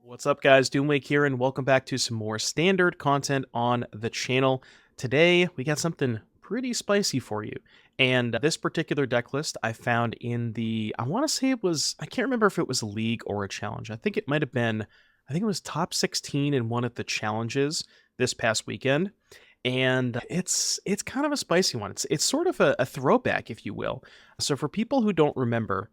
What's up, guys? Doomwake here, and welcome back to some more standard content on the channel. Today, we got something pretty spicy for you. And this particular deck list I found in the, I want to say it was, I can't remember if it was a league or a challenge. I think it might have been, I think it was top 16 in one of the challenges this past weekend. And it's kind of a spicy one. It's sort of a throwback, if you will. So for people who don't remember,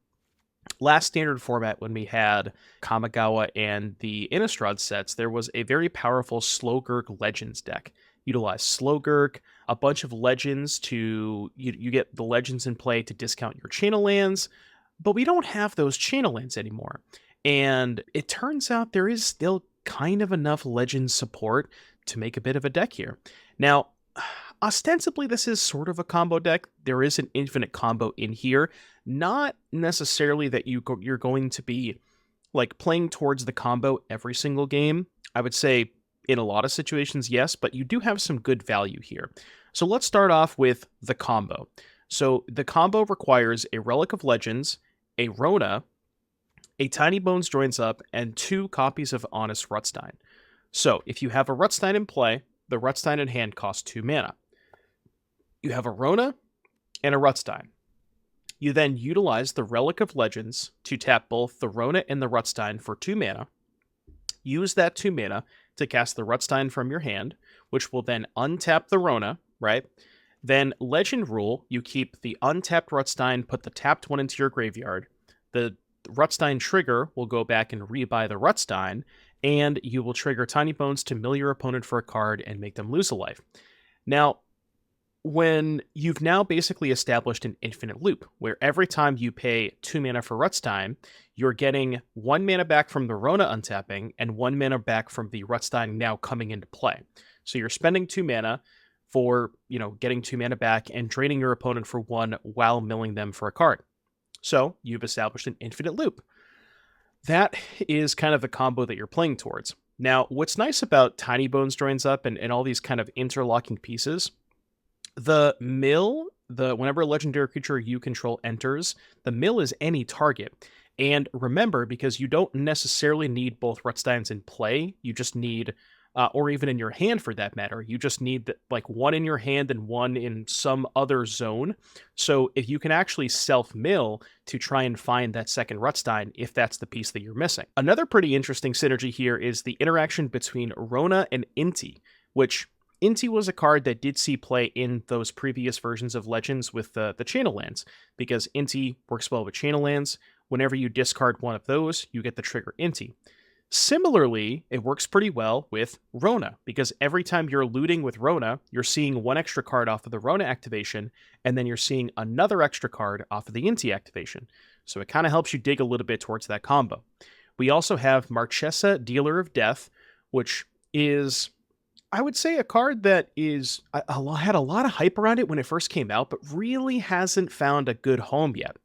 last standard format when we had Kamigawa and the Innistrad sets, there was a very powerful Slowgurk Legends deck. Utilize Slowgurk, a bunch of legends to, you get the legends in play to discount your channel lands, but we don't have those channel lands anymore. And it turns out there is still kind of enough legend support to make a bit of a deck here. Now, ostensibly, this is sort of a combo deck. There is an infinite combo in here. Not necessarily that you're going to be like playing towards the combo every single game. I would say in a lot of situations, yes, but you do have some good value here. So let's start off with the combo. So the combo requires a Relic of Legends, a Rona, a Tinybones Joins Up, and 2 copies of Honest Rutstein. So if you have a Rutstein in play, the Rutstein in hand costs 2 mana. You have a Rona and a Rutstein. You then utilize the Relic of Legends to tap both the Rona and the Rutstein for 2 mana. Use that 2 mana to cast the Rutstein from your hand, which will then untap the Rona, right? Then Legend Rule, you keep the untapped Rutstein, put the tapped one into your graveyard. The Rutstein trigger will go back and rebuy the Rutstein, and you will trigger Tinybones to mill your opponent for a card and make them lose a life. Now, when you've now basically established an infinite loop, where every time you pay 2 mana for Rutstein, you're getting 1 mana back from the Rona untapping, and 1 mana back from the Rutstein now coming into play. So you're spending 2 mana for, getting 2 mana back and draining your opponent for 1 while milling them for a card. So you've established an infinite loop. That is kind of the combo that you're playing towards. Now, what's nice about Tinybones Joins Up and all these kind of interlocking pieces, the mill, whenever a legendary creature you control enters, the mill is any target. And remember, because you don't necessarily need both Rutsteins in play, you just need, or even in your hand for that matter, you just need like 1 in your hand and 1 in some other zone. So if you can actually self-mill to try and find that second Rutstein, if that's the piece that you're missing. Another pretty interesting synergy here is the interaction between Rona and Inti, which Inti was a card that did see play in those previous versions of Legends with the channel lands, because Inti works well with channel lands. Whenever you discard one of those, you get the trigger Inti. Similarly, it works pretty well with Rona, because every time you're looting with Rona, you're seeing 1 extra card off of the Rona activation, and then you're seeing another extra card off of the Inti activation. So it kind of helps you dig a little bit towards that combo. We also have Marchesa, Dealer of Death, which is, I would say, a card that had a lot of hype around it when it first came out, but really hasn't found a good home yet.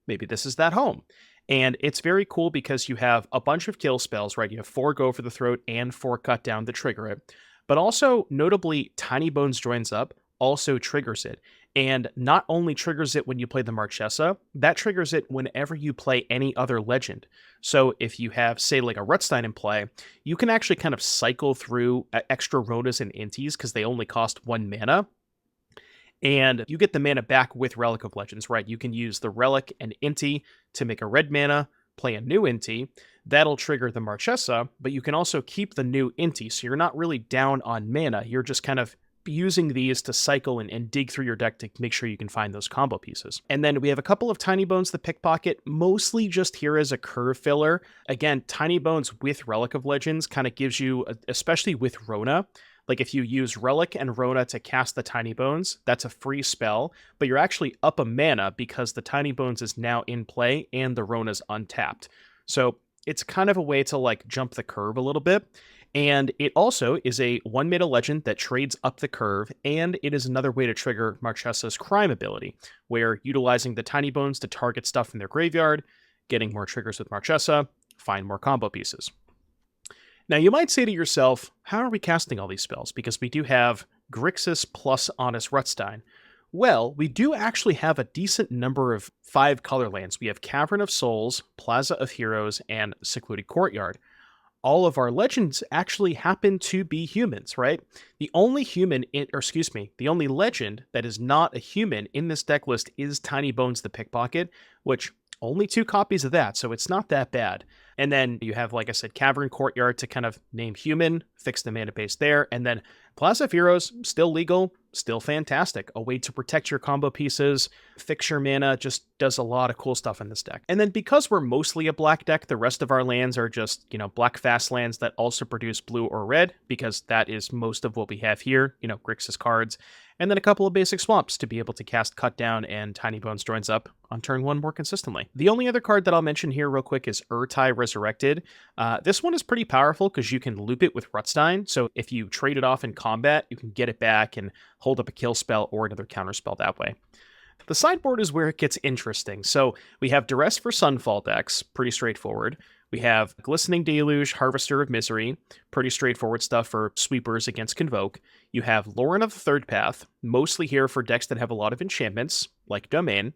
Maybe this is that home. And it's very cool because you have a bunch of kill spells, right? You have 4 Go for the Throat and 4 Cut Down to trigger it. But also, notably, Tinybones Joins Up also triggers it. And not only triggers it when you play the Marchesa, that triggers it whenever you play any other legend. So if you have, say, like a Rutstein in play, you can actually kind of cycle through extra Ronas and Intis because they only cost 1 mana. And you get the mana back with Relic of Legends, right? You can use the Relic and Inti to make a red mana, play a new Inti. That'll trigger the Marchesa, but you can also keep the new Inti, so you're not really down on mana. You're just kind of using these to cycle and dig through your deck to make sure you can find those combo pieces. And then we have a couple of Tinybones, the Pickpocket, mostly just here as a curve filler. Again, Tinybones with Relic of Legends kind of gives you, especially with Rona, like if you use Relic and Rona to cast the Tinybones, that's a free spell, but you're actually up a mana because the Tinybones is now in play and the Rona's untapped. So it's kind of a way to like jump the curve a little bit. And it also is a 1 mana legend that trades up the curve, and it is another way to trigger Marchesa's crime ability, where utilizing the Tinybones to target stuff in their graveyard, getting more triggers with Marchesa, find more combo pieces. Now you might say to yourself, how are we casting all these spells? Because we do have Grixis plus Honest Rutstein. Well, we do actually have a decent number of 5 color lands. We have Cavern of Souls, Plaza of Heroes, and Secluded Courtyard. all of our legends actually happen to be humans, right? The only the only legend that is not a human in this deck list is Tinybones the Pickpocket, which only 2 copies of that, so it's not that bad. And then you have, like I said, Cavern Courtyard to kind of name human, fix the mana base there, and then Plaza of Heroes, still legal, still fantastic. A way to protect your combo pieces, fix your mana, just does a lot of cool stuff in this deck. And then because we're mostly a black deck, the rest of our lands are just, black fast lands that also produce blue or red, because that is most of what we have here, Grixis cards. And then a couple of basic swamps to be able to cast Cut Down and Tinybones Joins Up on turn 1 more consistently. The only other card that I'll mention here real quick is Ertai Resurrected. This one is pretty powerful because you can loop it with Rutstein, so if you trade it off in combat, you can get it back and hold up a kill spell or another counter spell that way. The sideboard is where it gets interesting. So we have Duress for Sunfall decks, pretty straightforward. We have Glistening Deluge, Harvester of Misery, pretty straightforward stuff for sweepers against Convoke. You have Loran of the Third Path, mostly here for decks that have a lot of enchantments, like Domain.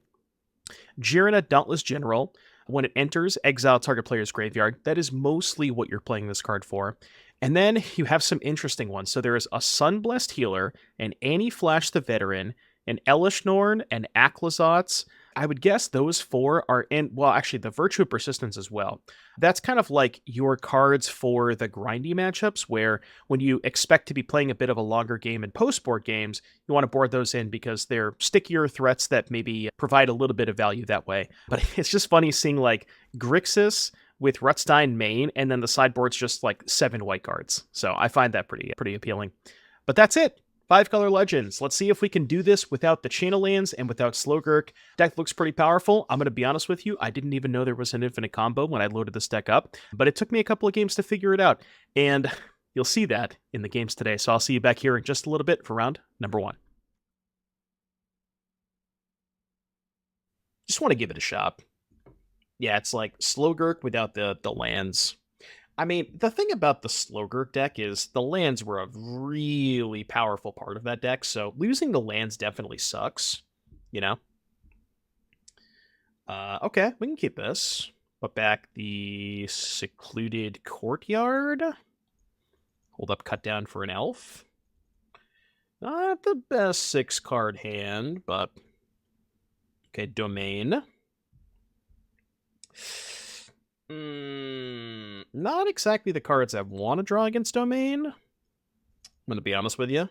Jirina, Dauntless General. When it enters, exile target player's graveyard. That is mostly what you're playing this card for. And then you have some interesting ones. So there is a Sunblessed Healer, an Annie Flash the Veteran, an Elesh Norn, an Aclazotz. I would guess those 4 are in, well, actually, the Virtue of Persistence as well. That's kind of like your cards for the grindy matchups, where when you expect to be playing a bit of a longer game in post-board games, you want to board those in because they're stickier threats that maybe provide a little bit of value that way. But it's just funny seeing, like, Grixis with Rutstein main, and then the sideboard's just, like, 7 white cards. So I find that pretty appealing. But that's it. 5-color legends. Let's see if we can do this without the channel lands and without Slogurk. Deck looks pretty powerful. I'm going to be honest with you. I didn't even know there was an infinite combo when I loaded this deck up, but it took me a couple of games to figure it out. And you'll see that in the games today. So I'll see you back here in just a little bit for round number 1. Just want to give it a shot. Yeah, it's like Slogurk without the lands. I mean, the thing about the Slogurk deck is the lands were a really powerful part of that deck, so losing the lands definitely sucks, Okay, we can keep this. Put back the Secluded Courtyard. Hold up Cut Down for an elf. Not the best 6-card hand, but... Okay, Domain. Not exactly the cards I want to draw against Domain. I'm going to be honest with you.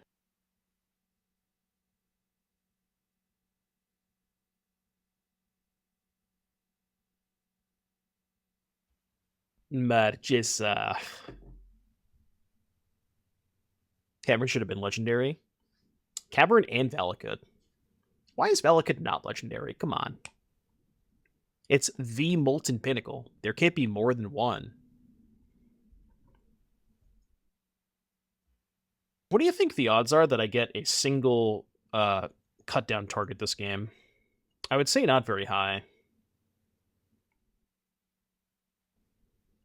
Marchesa. Cavern should have been legendary. Cavern and Valakut. Why is Valakut not legendary? Come on. It's the Molten Pinnacle. There can't be more than one. What do you think the odds are that I get a single cut down target this game? I would say not very high.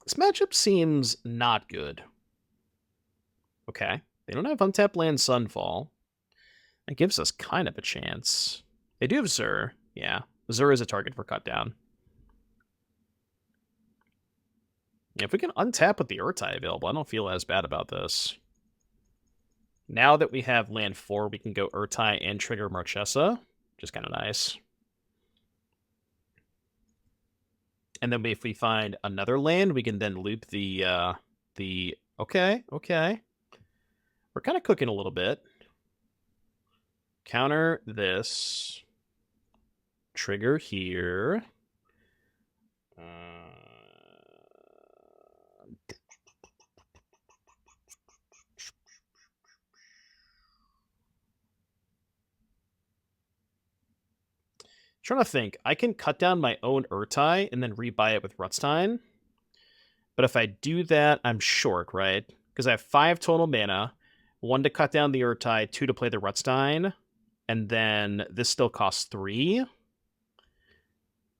This matchup seems not good. Okay. They don't have untapped land Sunfall. That gives us kind of a chance. They do have Zur. Yeah. Zur is a target for cut down. If we can untap with the Ertai available, I don't feel as bad about this. Now that we have land 4, we can go Ertai and trigger Marchesa, which is kind of nice. And then if we find another land, we can then loop the okay. We're kind of cooking a little bit. Counter this. Trigger here. Trying to think. I can cut down my own Ertai and then rebuy it with Rutstein. But if I do that, I'm short, right? Because I have 5 total mana. 1 to cut down the Ertai, 2 to play the Rutstein. And then this still costs 3. I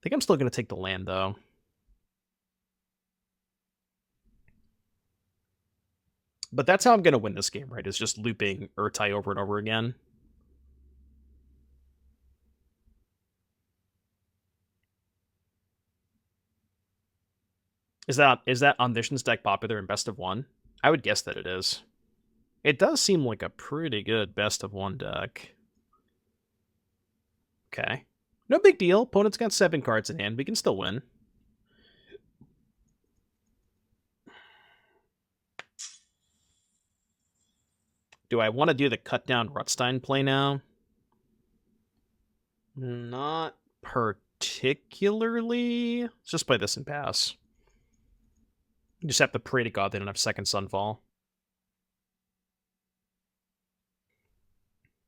think I'm still going to take the land, though. But that's how I'm going to win this game, right? Is just looping Ertai over and over again. Is that Omniscience deck popular in best of one? I would guess that it is. It does seem like a pretty good best of one deck. Okay. No big deal. Opponent's got 7 cards in hand. We can still win. Do I want to do the cut down Rutstein play now? Not particularly. Let's just play this and pass. You just have to pray to God they don't have second Sunfall.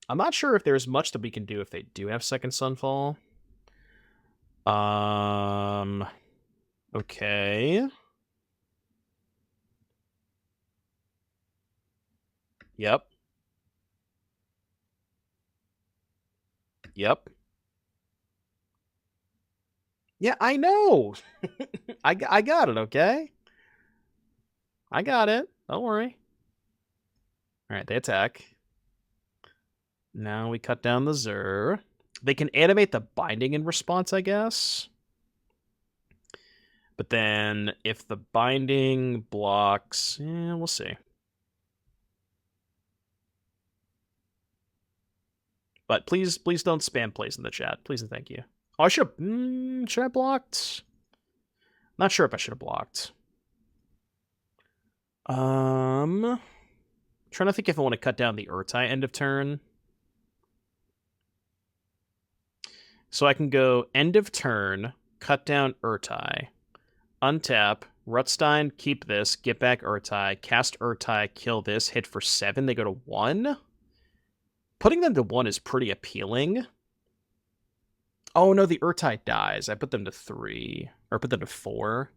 I'm not sure if there's much that we can do if they do have second Sunfall. Okay. Yep. Yep. Yeah, I know. I got it, okay? I got it. Don't worry. All right, they attack. Now we cut down the Zur. They can animate the binding in response, I guess. But then if the binding blocks, we'll see. But please don't spam plays in the chat. Please and thank you. Oh, I should have... should I have blocked? Not sure if I should have blocked. Trying to think if I want to cut down the Ertai end of turn. So I can go end of turn, cut down Ertai, untap, Rutstein, keep this, get back Ertai, cast Ertai, kill this, hit for 7, they go to 1. Putting them to 1 is pretty appealing. Oh no, the Ertai dies. I put them to 3. Or put them to 4.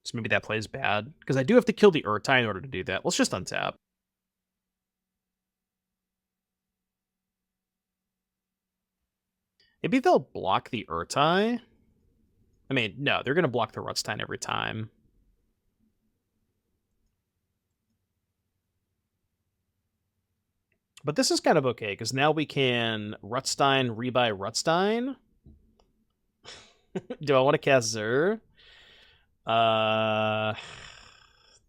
So maybe that plays bad. Because I do have to kill the Ertai in order to do that. Let's just untap. Maybe they'll block the Ertai. I mean, no, they're going to block the Rutstein every time. But this is kind of okay, because now we can Rutstein, rebuy Rutstein. Do I want to cast Zur? Not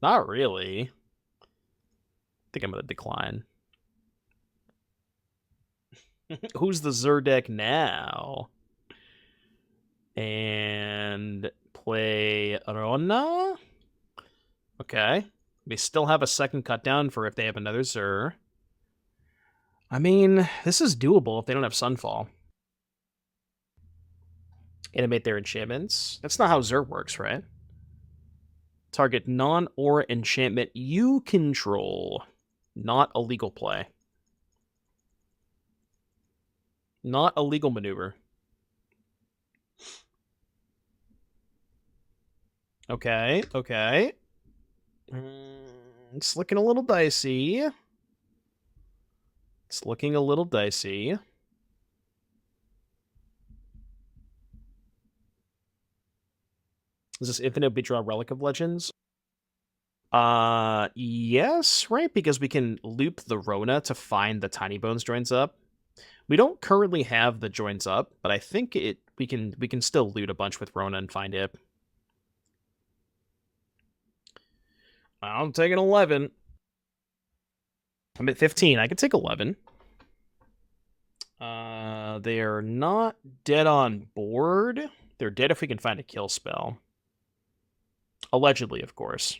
really. I think I'm going to decline. Who's the Zur deck now? And play Rona? Okay. We still have a second cut down for if they have another Zur. I mean, this is doable if they don't have Sunfall. Animate their enchantments. That's not how Zur works, right? Target non-aura enchantment you control. Not a legal play. Not a legal maneuver. Okay, okay. It's looking a little dicey. It's looking a little dicey. Is this infinite Betrayal Relic of Legends? Yes, right? Because we can loop the Rona to find the Tinybones Joins Up. We don't currently have the Joins Up, but I think we can still loot a bunch with Rona and find it. I'm taking 11. I'm at 15. I could take 11. They are not dead on board. They're dead if we can find a kill spell. Allegedly, of course.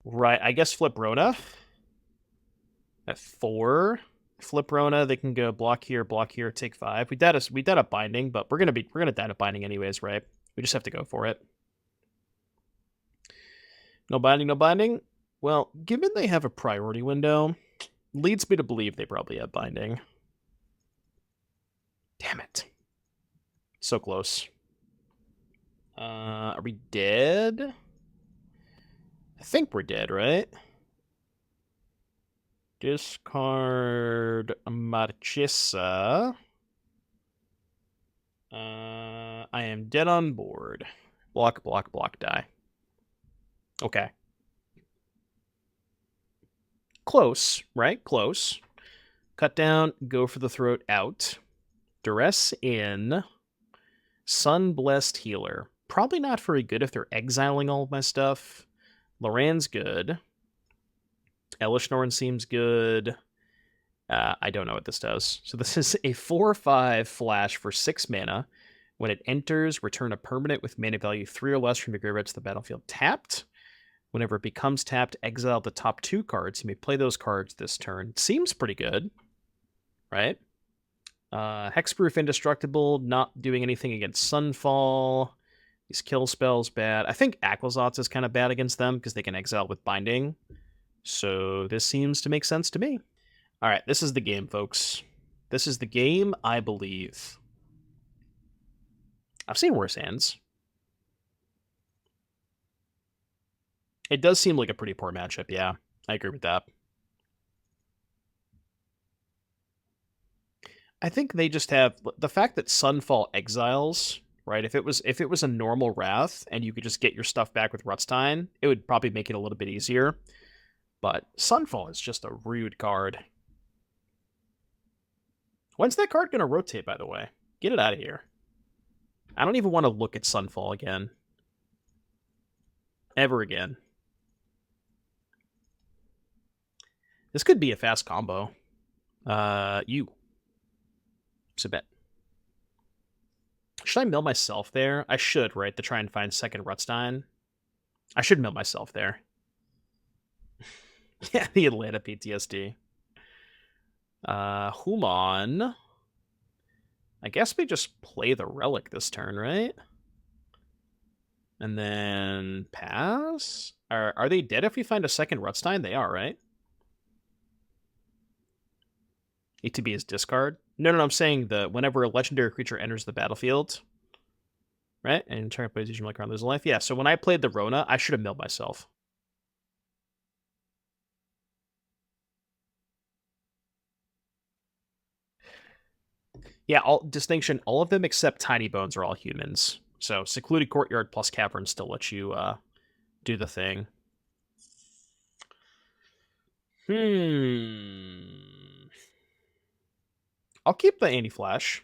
Right, I guess flip Rona. At 4. Flip Rona, they can go block here, take 5. We data binding, but we're gonna data binding anyways, right? We just have to go for it. No binding, no binding. Well, given they have a priority window, leads me to believe they probably have binding. Damn it. So close. Are we dead? I think we're dead, right? Discard Marchesa. I am dead on board. Block, block, block, die. Okay. Close, right? Close. Cut down, go for the throat out. Duress in. Sun-Blessed Healer. Probably not very good if they're exiling all of my stuff. Loran's good. Elesh Norn seems good. I don't know what this does. So this is a 4/5 flash for 6 mana. When it enters, return a permanent with mana value 3 or less from your graveyard to the battlefield tapped. Whenever it becomes tapped, exile the top 2 cards. You may play those cards this turn. Seems pretty good, right? Hexproof Indestructible, not doing anything against Sunfall. These kill spells bad. I think Aclazotz is kind of bad against them because they can exile with Binding. So this seems to make sense to me. All right, this is the game, folks. This is the game, I believe. I've seen worse hands. It does seem like a pretty poor matchup, yeah. I agree with that. I think they just have the fact that Sunfall exiles, right? If it was a normal Wrath and you could just get your stuff back with Rutstein, it would probably make it a little bit easier. But Sunfall is just a rude card. When's that card going to rotate, by the way? Get it out of here. I don't even want to look at Sunfall again. Ever again. This could be a fast combo. Subet. Should I mill myself there? I should, right? To try and find second Rutstein. I should mill myself there. Yeah, the Atlanta PTSD. Human. I guess we just play the Relic this turn, right? And then pass? Are they dead if we find a second Rutstein? They are, right? ETB is discard. No, I'm saying that whenever a legendary creature enters the battlefield, right? And turn position like around lose a life. Yeah, so when I played the Rona, I should have milled myself. Yeah, all of them except Tinybones are all humans. So Secluded Courtyard plus Cavern still lets you do the thing. I'll keep the anti-flash.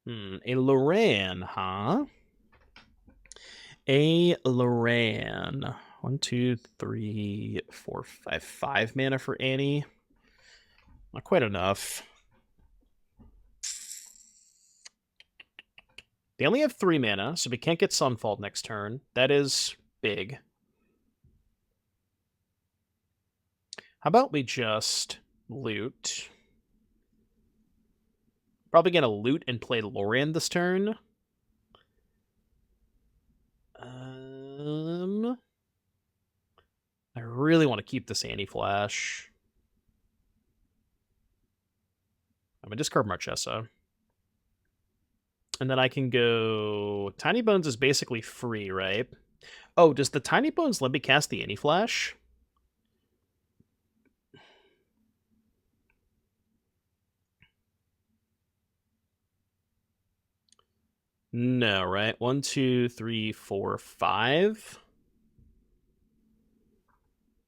A Loran, huh? A Loran. 1, 2, 3, 4, 5. 5 mana for Annie. Not quite enough. They only have 3 mana, so we can't get Sunfall next turn. That is big. How about we just loot? Probably gonna loot and play Loran this turn. I really want to keep this anti-flash. I'm gonna discard Marchesa. And then I can go... Tinybones is basically free, right? Oh, does the Tinybones let me cast the anti-flash? No, right? 1, 2, 3, 4, 5.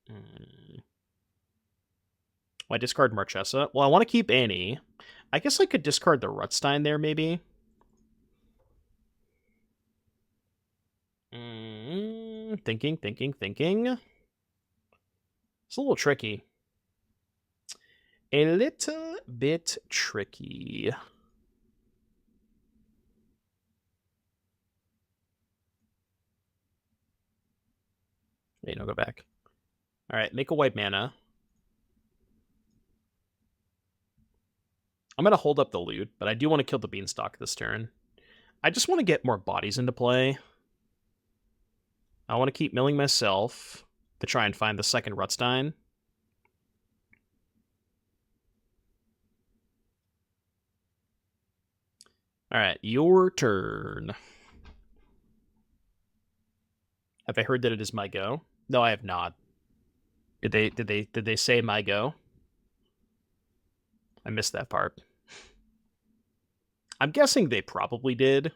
Well, I discard Marchesa. Well, I want to keep Annie. I guess I could discard the Rutstein there, maybe. Thinking. It's a little tricky. A little bit tricky. Wait, no, go back. All right, make a white mana. I'm going to hold up the loot, but I do want to kill the Beanstalk this turn. I just want to get more bodies into play. I want to keep milling myself to try and find the second Rutstein. All right, your turn. Have I heard that it is my go? No, I have not. Did they say my go? I missed that part. I'm guessing they probably did.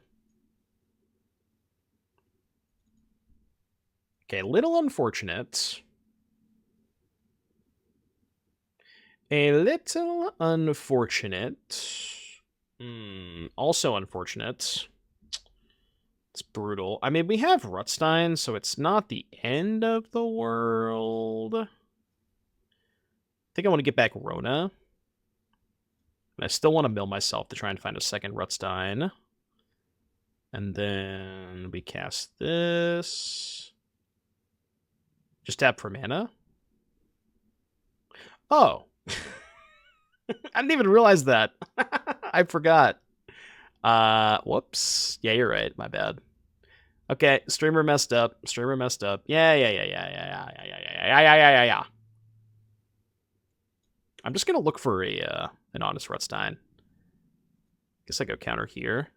Okay, little unfortunate. A little unfortunate. Also unfortunate. It's brutal. I mean, we have Rutstein, so it's not the end of the world. I think I want to get back Rona. And I still want to mill myself to try and find a second Rutstein. And then we cast this. Just tap for mana. Oh. I didn't even realize that. I forgot. Whoops. Yeah, you're right. My bad. Okay, streamer messed up. Yeah. I'm just gonna look for an Honest Rutstein. Guess I go counter here.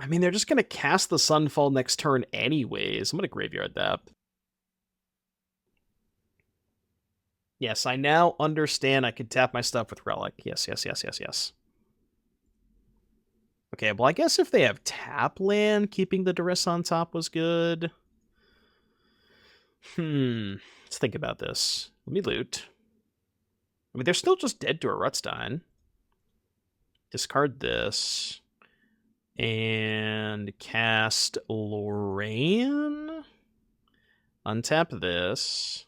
I mean, they're just gonna cast the Sunfall next turn anyways. I'm gonna graveyard that. Yes, I now understand I could tap my stuff with Relic. Yes. Okay, well, I guess if they have tap land, keeping the Duress on top was good. Let's think about this. Let me loot. I mean, they're still just dead to a Rutstein. Discard this. And cast Loran. Untap this.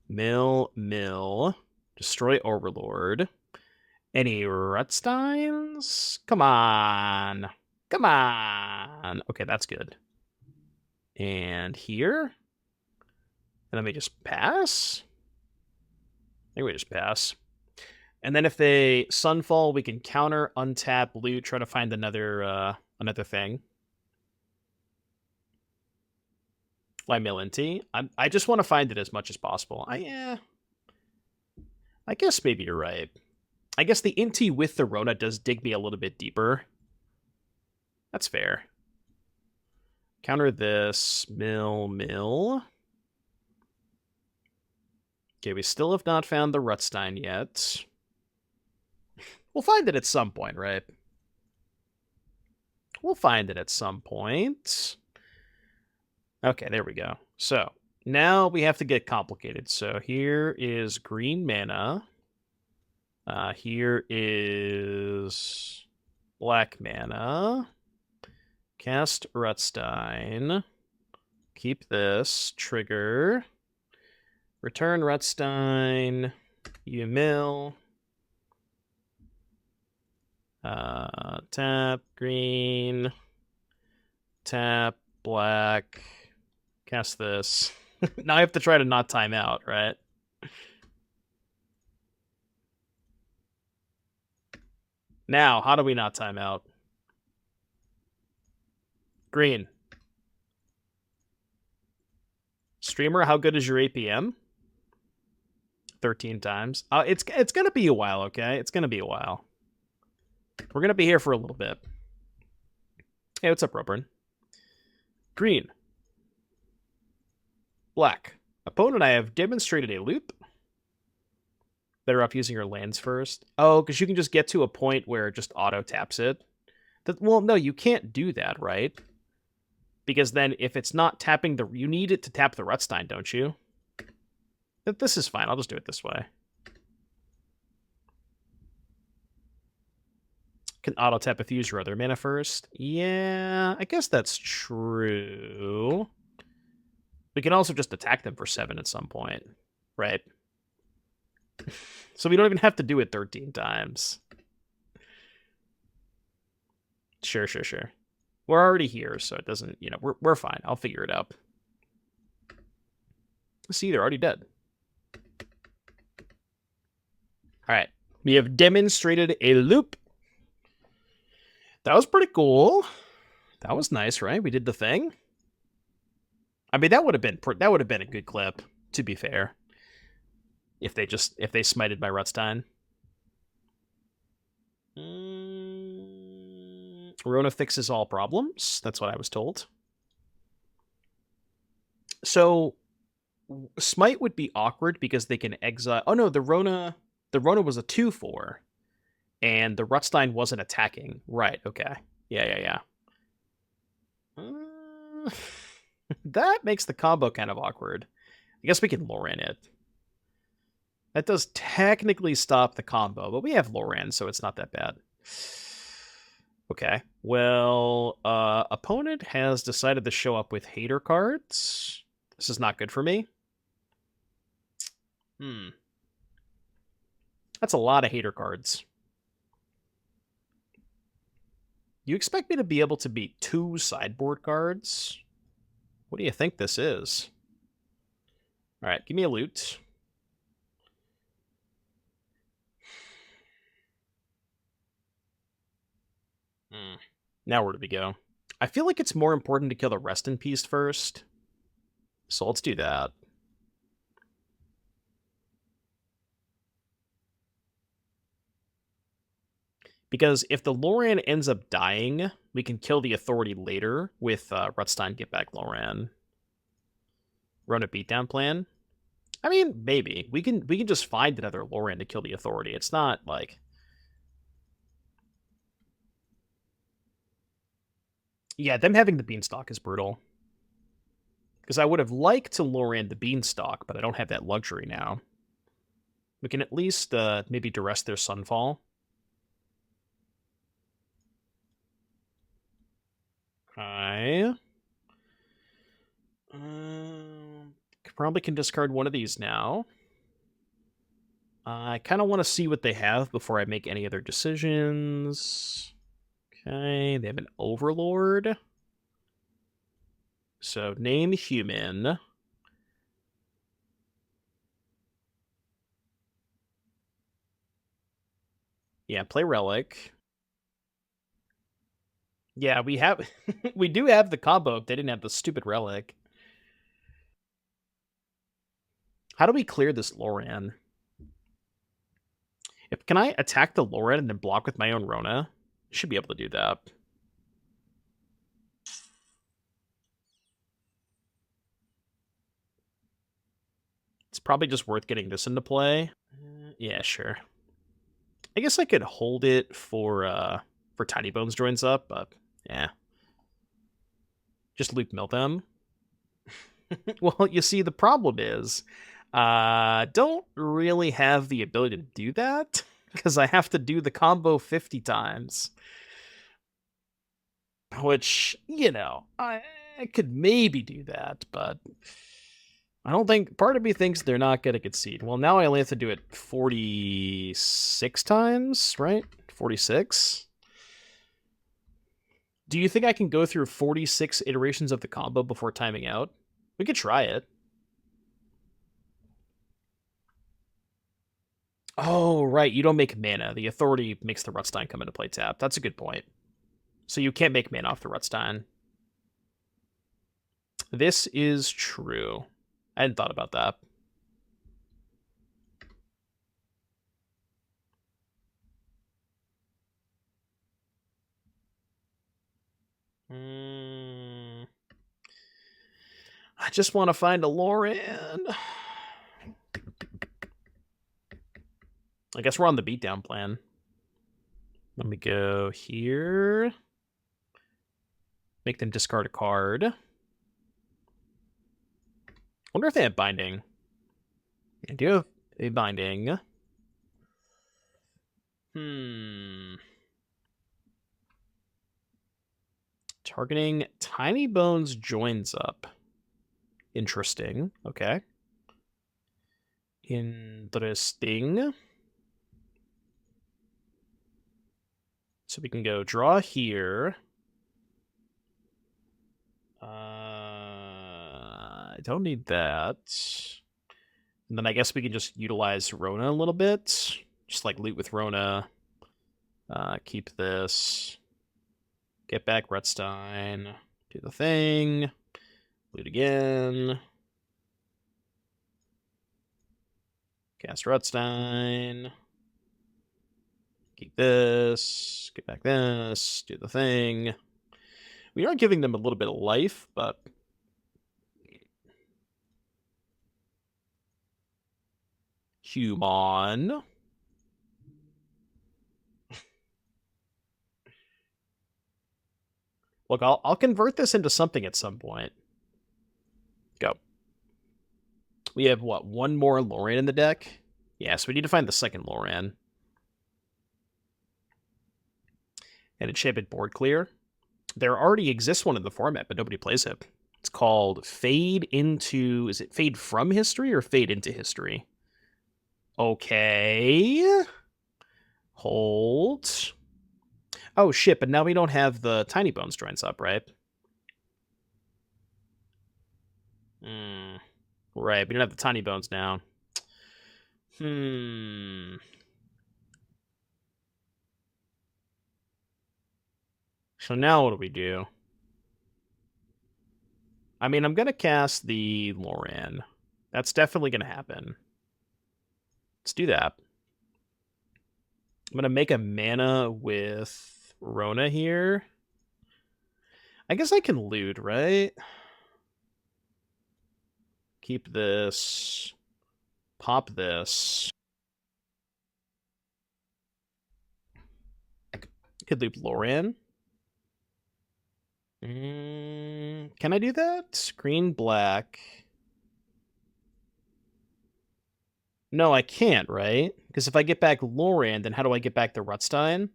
Mill. Destroy Overlord. Any Rutsteins? Come on. Okay, that's good. And here? And then we just pass? I think we just pass. And then if they Sunfall, we can counter, untap, loot, try to find another thing. Why mill Inti? I just want to find it as much as possible. I guess maybe you're right. I guess the Inti with the Rona does dig me a little bit deeper. That's fair. Counter this. Mill. Okay, we still have not found the Rutstein yet. We'll find it at some point, right? We'll find it at some point. Okay, there we go. So, now we have to get complicated. So, here is green mana. Here is black mana. Cast Rutstein. Keep this. Trigger. Return Rutstein. You mill. Tap green. Tap black. Cast this. Now I have to try to not time out, right? Now, how do we not time out? Green. Streamer, how good is your APM? 13 times. It's going to be a while, okay? It's going to be a while. We're going to be here for a little bit. Hey, what's up, Robin? Green. Black. Opponent, I have demonstrated a loop. Better off using your lands first. Oh, because you can just get to a point where it just auto-taps it. Well, no, you can't do that, right? Because then if it's not tapping the... You need it to tap the Rutstein, don't you? This is fine. I'll just do it this way. Can auto-tap if you use your other mana first. Yeah, I guess that's true. We can also just attack them for 7 at some point. Right. So we don't even have to do it 13 times. Sure. We're already here, so it doesn't, we're fine. I'll figure it out. See, they're already dead. All right. We have demonstrated a loop. That was pretty cool. That was nice, right? We did the thing. I mean, that would have been a good clip, to be fair. If they smited my Rutstein. Rona fixes all problems. That's what I was told. So, smite would be awkward because they can exile... Oh no, the Rona was a 2/4. And the Rutstein wasn't attacking. Right, okay. Yeah. That makes the combo kind of awkward. I guess we can Loran it. That does technically stop the combo, but we have Loran, so it's not that bad. Okay. Well, opponent has decided to show up with hater cards. This is not good for me. That's a lot of hater cards. You expect me to be able to beat 2 sideboard cards? What do you think this is? All right, give me a loot. Now where do we go? I feel like it's more important to kill the Rest in Peace first. So let's do that. Because if the Loran ends up dying, we can kill the Authority later with Rutstein Get Back Loran. Run a beatdown plan? I mean, maybe. We can just find another Loran to kill the Authority. It's not like... Yeah, them having the Beanstalk is brutal. Because I would have liked to Loran the Beanstalk, but I don't have that luxury now. We can at least maybe duress their Sunfall. Okay. Probably can discard one of these now. I kind of want to see what they have before I make any other decisions. Okay, they have an Overlord. So, name human. Yeah, play Relic. Yeah, we have... we do have the combo. They didn't have the stupid Relic. How do we clear this Loran? Can I attack the Loran and then block with my own Rona? Should be able to do that. It's probably just worth getting this into play. Yeah, sure. I guess I could hold it for Tinybones Joins Up, but yeah. Just loop mill them. Well, you see, the problem is, don't really have the ability to do that, because I have to do the combo 50 times. Which, you know, I could maybe do that, but I don't think... Part of me thinks they're not going to concede. Well, now I only have to do it 46 times, right? 46? Do you think I can go through 46 iterations of the combo before timing out? We could try it. Oh, right. You don't make mana. The Authority makes the Rutstein come into play tap. That's a good point. So you can't make mana off the Rutstein. This is true. I hadn't thought about that. I just want to find a Loran. I guess we're on the beatdown plan. Let me go here. Make them discard a card. Wonder if they have binding. I do have a binding. Targeting Tinybones Joins Up. Interesting. Okay. Interesting. So we can go draw here. I don't need that. And then I guess we can just utilize Rona a little bit. Just like loot with Rona. Keep this. Get back Rutstein. Do the thing. Loot again. Cast Rutstein. Keep this. Get back this. Do the thing. We are giving them a little bit of life, but... Human. Look, I'll convert this into something at some point. Go. We have, what, one more Loran in the deck? Yeah, so we need to find the second Loran. And enchantment board clear. There already exists one in the format, but nobody plays it. It's called Fade into... Is it Fade from History or Fade into History? Okay. Hold. Oh, shit, but now we don't have the Tinybones Joins Up, right? Right, we don't have the Tinybones now. So now what do we do? I mean, I'm going to cast the Loran. That's definitely going to happen. Let's do that. I'm going to make a mana with Rona here. I guess I can loot, right? Keep this. Pop this. I could loop Loran. Can I do that? Green, black. No, I can't, right? Because if I get back Loran, then how do I get back the Rutstein?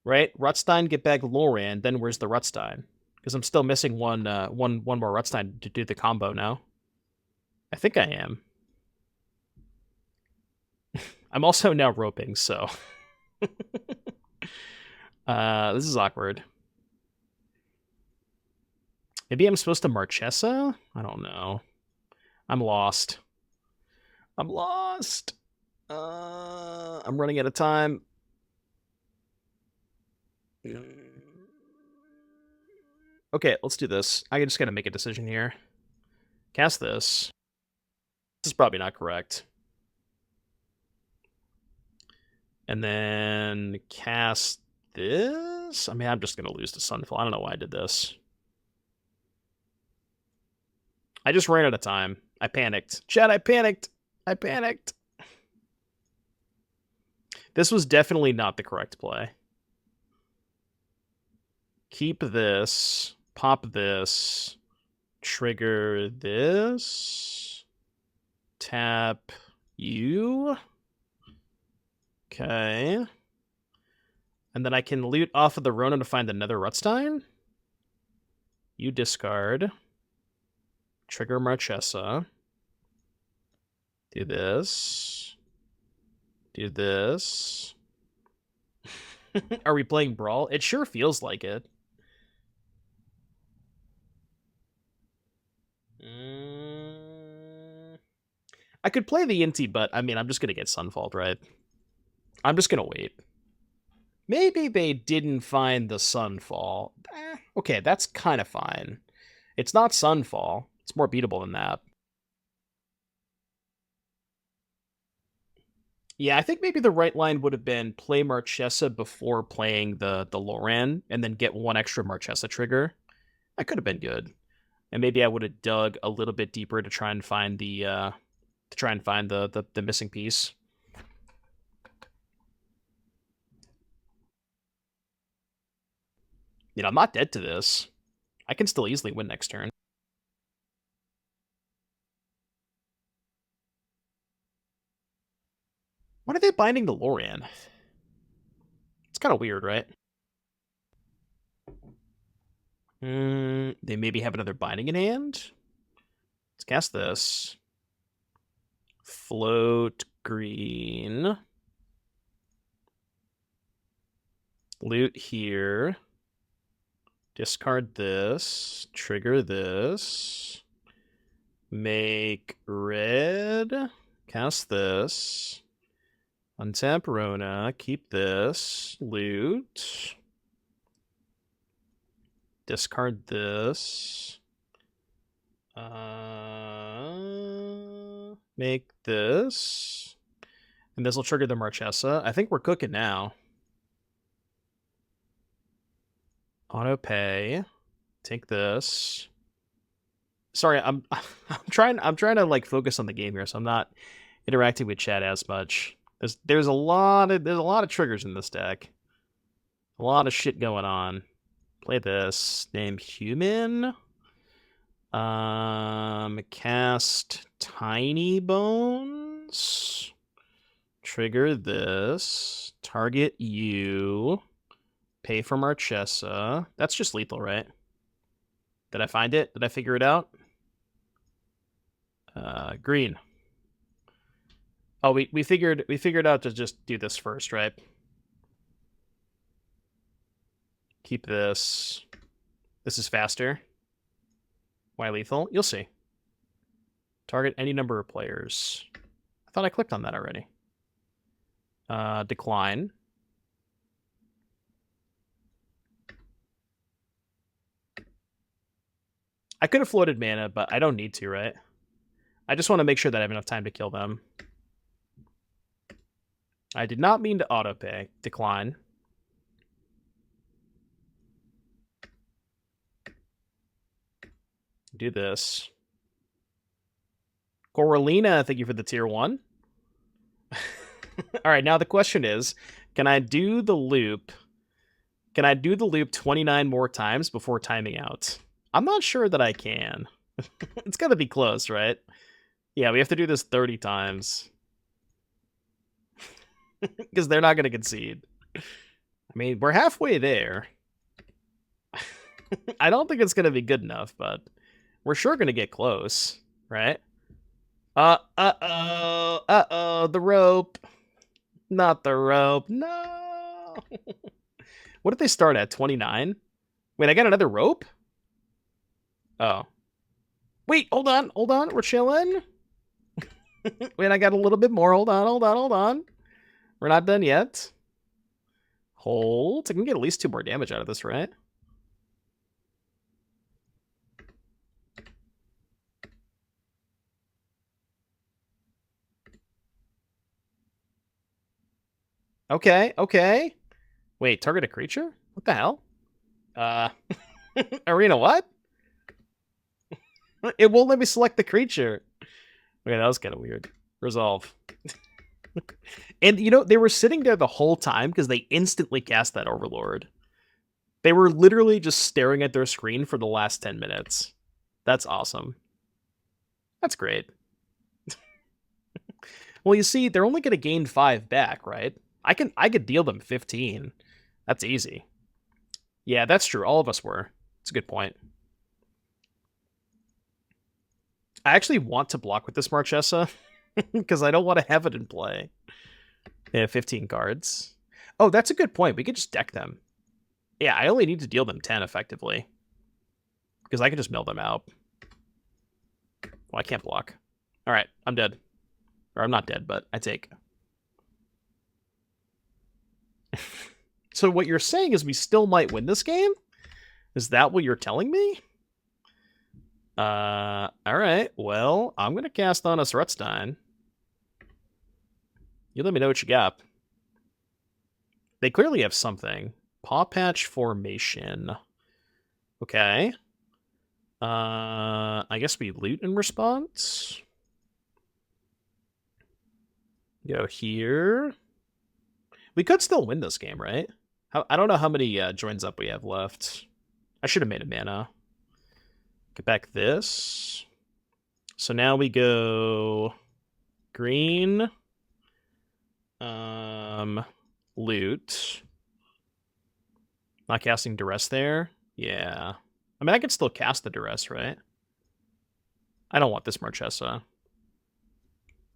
Right? Rutstein, get back Loran, then where's the Rutstein? Because I'm still missing one more Rutstein to do the combo now. I think I am. I'm also now roping, so... this is awkward. Maybe I'm supposed to Marchesa? I don't know. I'm lost. I'm lost. I'm running out of time. Okay, let's do this. I just gotta make a decision here. Cast this. This is probably not correct. And then cast this? I mean, I'm just gonna lose to Sunfall. I don't know why I did this. I just ran out of time. I panicked. Chat, I panicked. I panicked. This was definitely not the correct play. Keep this. Pop this. Trigger this. Tap you. Okay. And then I can loot off of the Rona to find another Rutstein. You discard. Trigger Marchesa. Do this. Do this. Are we playing Brawl? It sure feels like it. I could play the Inti, but I mean, I'm just going to get Sunfalled, right? I'm just going to wait. Maybe they didn't find the Sunfall. Okay, that's kind of fine. It's not Sunfall. It's more beatable than that. Yeah, I think maybe the right line would have been play Marchesa before playing the Loran, and then get one extra Marchesa trigger. That could have been good. And maybe I would have dug a little bit deeper to try and find the missing piece. You know, I'm not dead to this. I can still easily win next turn. Why are they binding the Loran? It's kind of weird, right? They maybe have another binding in hand? Let's cast this. Float green. Loot here. Discard this. Trigger this. Make red. Cast this. Untap Rona. Keep this. Loot. Discard this. Make this. And this will trigger the Marchesa. I think we're cooking now. Auto pay. Take this. Sorry, I'm trying to like focus on the game here, so I'm not interacting with chat as much. There's a lot of triggers in this deck. A lot of shit going on. Play this. Name human. Cast Tinybones. Trigger this. Target you. Pay for Marchesa. That's just lethal, right? Did I find it? Did I figure it out? Green. Oh, we figured out to just do this first, right? Keep this. This is faster. Why lethal? You'll see. Target any number of players. I thought I clicked on that already. Decline. I could have floated mana, but I don't need to, right? I just want to make sure that I have enough time to kill them. I did not mean to autopay. Decline. Do this. Coralina, thank you for the tier 1. All right, now the question is, can I do the loop? Can I do the loop 29 more times before timing out? I'm not sure that I can. It's got to be close, right? Yeah, we have to do this 30 times. Because they're not going to concede. I mean, we're halfway there. I don't think it's going to be good enough, but we're sure going to get close, right? Uh-oh, the rope. Not the rope, no! What did they start at, 29? Wait, I got another rope? Oh. Wait, hold on, we're chilling. Wait, I got a little bit more, hold on. We're not done yet. Hold, I can get at least 2 more damage out of this, right? Okay. Wait, target a creature? What the hell? Arena what? It won't let me select the creature. Okay, that was kind of weird. Resolve. And, you know, they were sitting there the whole time because they instantly cast that Overlord. They were literally just staring at their screen for the last 10 minutes. That's awesome. That's great. Well, you see, they're only going to gain 5 back, right? I could deal them 15. That's easy. Yeah, that's true. All of us were. It's a good point. I actually want to block with this Marchesa because I don't want to have it in play. Yeah, 15 cards. Oh, that's a good point. We could just deck them. Yeah, I only need to deal them 10 effectively because I can just mill them out. Well, I can't block. All right, I'm dead. Or I'm not dead, but I take. So what you're saying is we still might win this game? Is that what you're telling me? All right. Well, I'm going to cast Honest Rutstein. You let me know what you got. They clearly have something. Paw Patch Formation. Okay. I guess we loot in response. Go here. We could still win this game, right? I don't know how many joins up we have left. I should have made a mana. Get back this. So now we go green. Loot. Not casting Duress there. Yeah. I mean, I could still cast the Duress, right? I don't want this Marchesa. All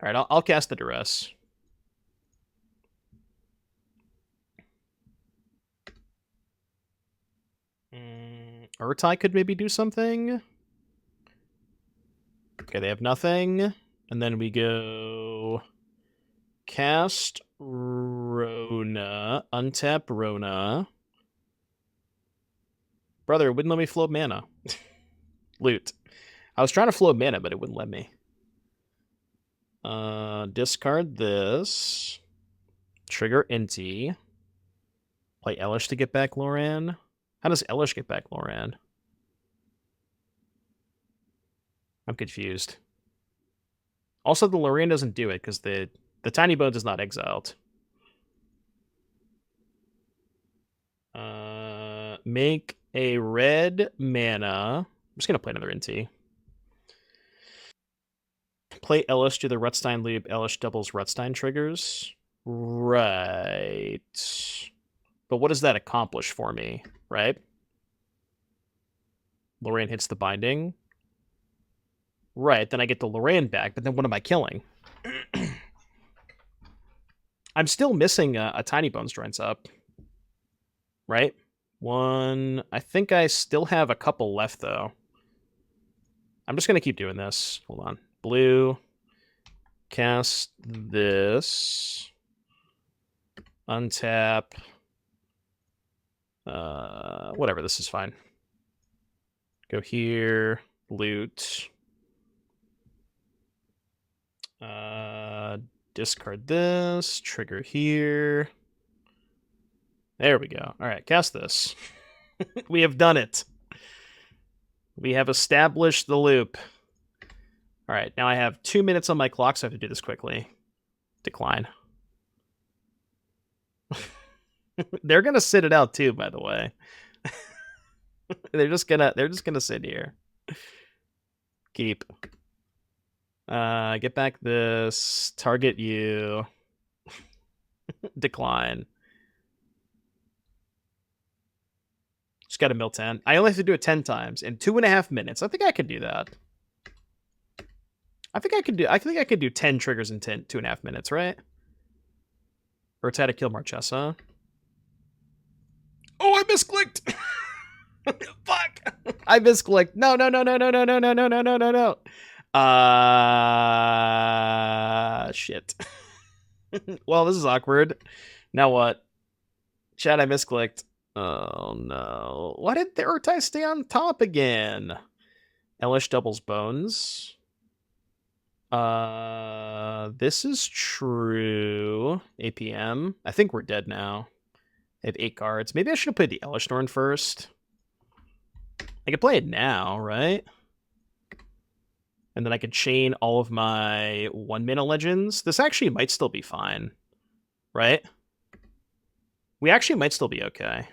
right, I'll cast the Duress. Ertai could maybe do something. Okay, they have nothing. And then we go cast Rona, untap Rona. Brother, it wouldn't let me float mana. Loot. I was trying to float mana, but it wouldn't let me. Discard this. Trigger Inti. Play Elesh to get back Loran. How does Elesh get back Loran? I'm confused. Also, the Loran doesn't do it because the The Tinybones is not exiled. Make a red mana. I'm just gonna play another Inti. Play Elesh to the Rutstein loop. Elesh doubles Rutstein triggers. Right. But what does that accomplish for me, right? Loran hits the binding. Right, then I get the Loran back, but then what am I killing? I'm still missing a Tinybones Joins Up. Right? One. I think I still have a couple left, though. I'm just going to keep doing this. Hold on. Blue. Cast this. Untap. Whatever, this is fine. Go here. Loot. Discard this. Trigger here. There we go. All right, cast this. We have done it. We have established the loop. All right, now I have 2 minutes on my clock, so I have to do this quickly. Decline. They're gonna sit it out too, by the way. they're just gonna sit here. Keep. Get back this. Target you. Decline. Just got to mill 10. I only have to do it 10 times in 2.5 minutes. I think I could do that. I think I could do 10 triggers in 2.5 minutes, right? Ertai to kill Marchesa. Oh, I misclicked. Fuck. I misclicked. No. Shit. Well, this is awkward. Now what? Chat, I misclicked. Oh no. Why did the Ertai stay on top again? Elesh doubles bones. This is true. APM. I think we're dead now. I have 8 cards. Maybe I should have played the Elesh Norn first. I could play it now, right? And then I could chain all of my 1-mana legends. This actually might still be fine, right? We actually might still be okay.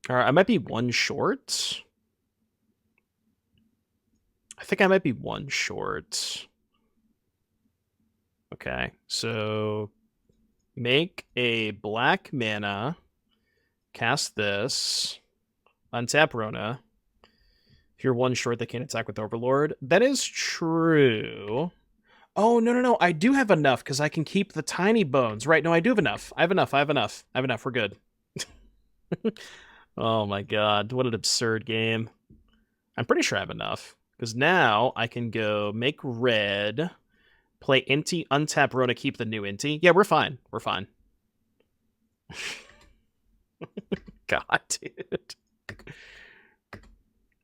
All right, I might be 1 short. I think I might be 1 short. Okay, so make a black mana, cast this, untap Rona. If you're 1 short, they can't attack with Overlord. That is true. Oh, no. I do have enough because I can keep the Tinybones. Right, no, I do have enough. I have enough. We're good. Oh my god, what an absurd game. I'm pretty sure I have enough. Because now I can go make red, play Inti, untap Rona, keep the new Inti. Yeah, we're fine. We're fine. God, dude.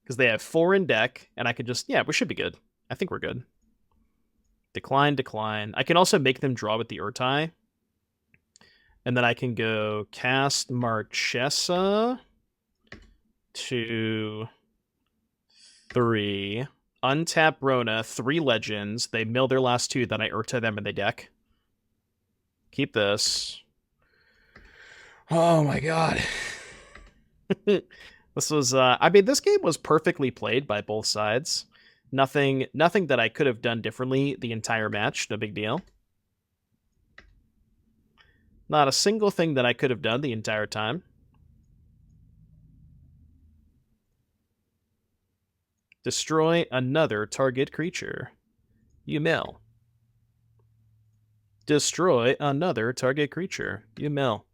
Because they have 4 in deck, and I could just... Yeah, we should be good. I think we're good. Decline. I can also make them draw with the Ertai. And then I can go cast Marchesa. 2, 3. Untap Rona, 3 legends. They mill their last 2, then I Ertai them in the deck. Keep this. Oh my god. This was, I mean, this game was perfectly played by both sides. Nothing that I could have done differently the entire match. No big deal. Not a single thing that I could have done the entire time. Destroy another target creature. You mill. Destroy another target creature. You mill.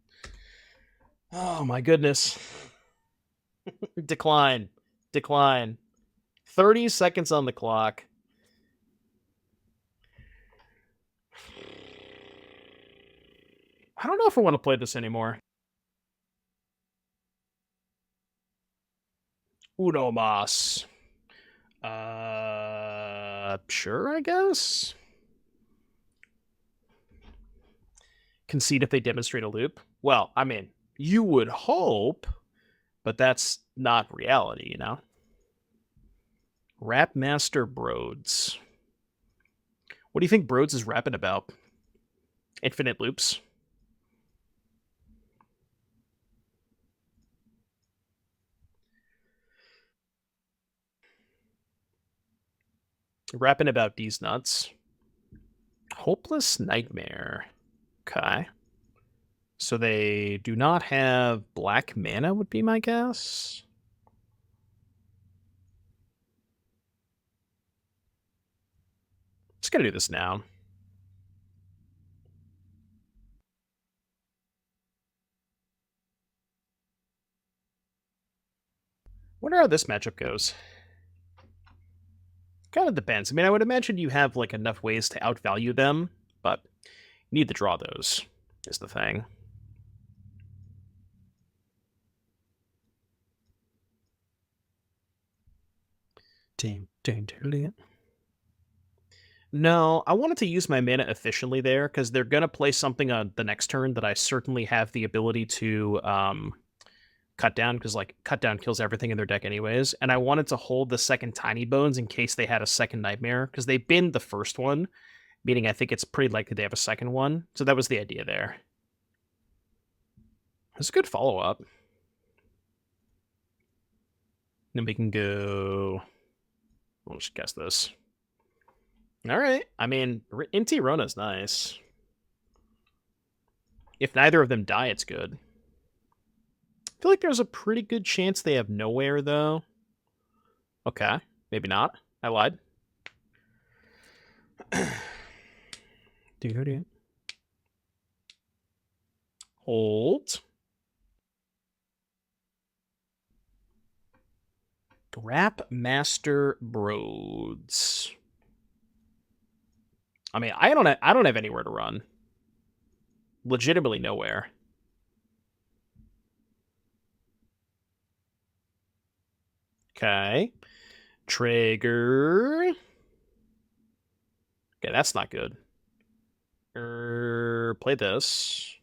Oh my goodness. Decline. 30 seconds on the clock. I don't know if I want to play this anymore. Uno mas. Sure, I guess. Concede if they demonstrate a loop. Well, I mean, you would hope, but that's not reality, you know? Rap Master Broads. What do you think Broads is rapping about? Infinite loops. Rapping about these nuts. Hopeless Nightmare. Okay. So they do not have black mana, would be my guess. Just gonna do this now. Wonder how this matchup goes. Kind of depends. I mean, I would imagine you have like enough ways to outvalue them, but you need to draw those, is the thing. No, I wanted to use my mana efficiently there, because they're going to play something on the next turn that I certainly have the ability to cut down, because like cut down kills everything in their deck anyways, and I wanted to hold the second Tinybones in case they had a second Nightmare, because they binned the first one, meaning I think it's pretty likely they have a second one, so that was the idea there. It's a good follow-up. Then we can go... We'll just guess this. Alright, I mean, Inti Rona's nice. If neither of them die, it's good. I feel like there's a pretty good chance they have nowhere, though. Okay, maybe not. I lied. Hold. Rap Master Broads. I mean, I don't have anywhere to run. Legitimately nowhere. Okay. Trigger. Okay, that's not good. Play this.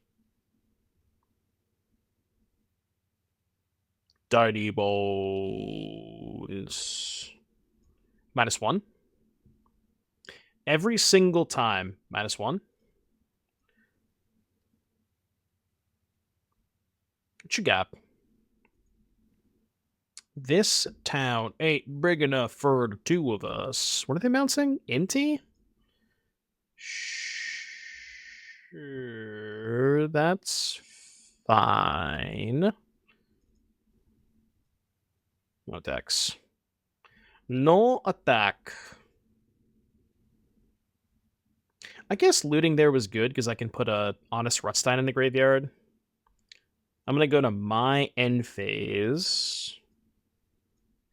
Tinybones. -1. Every single time, -1. What you got? This town ain't big enough for the two of us. What are they announcing? Inti? Sure, that's fine. No attacks. No attack. I guess looting there was good because I can put a Honest Rutstein in the graveyard. I'm going to go to my end phase.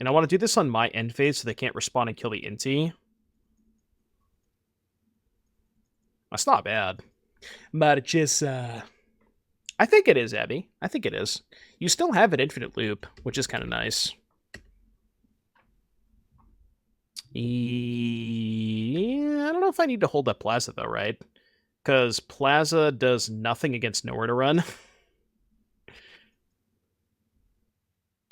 And I want to do this on my end phase so they can't respawn and kill the Inti. That's not bad. Marchesa. I think it is, Abby. I think it is. You still have an infinite loop, which is kind of nice. I don't know if I need to hold that Plaza, though, right? Because Plaza does nothing against Nowhere to Run.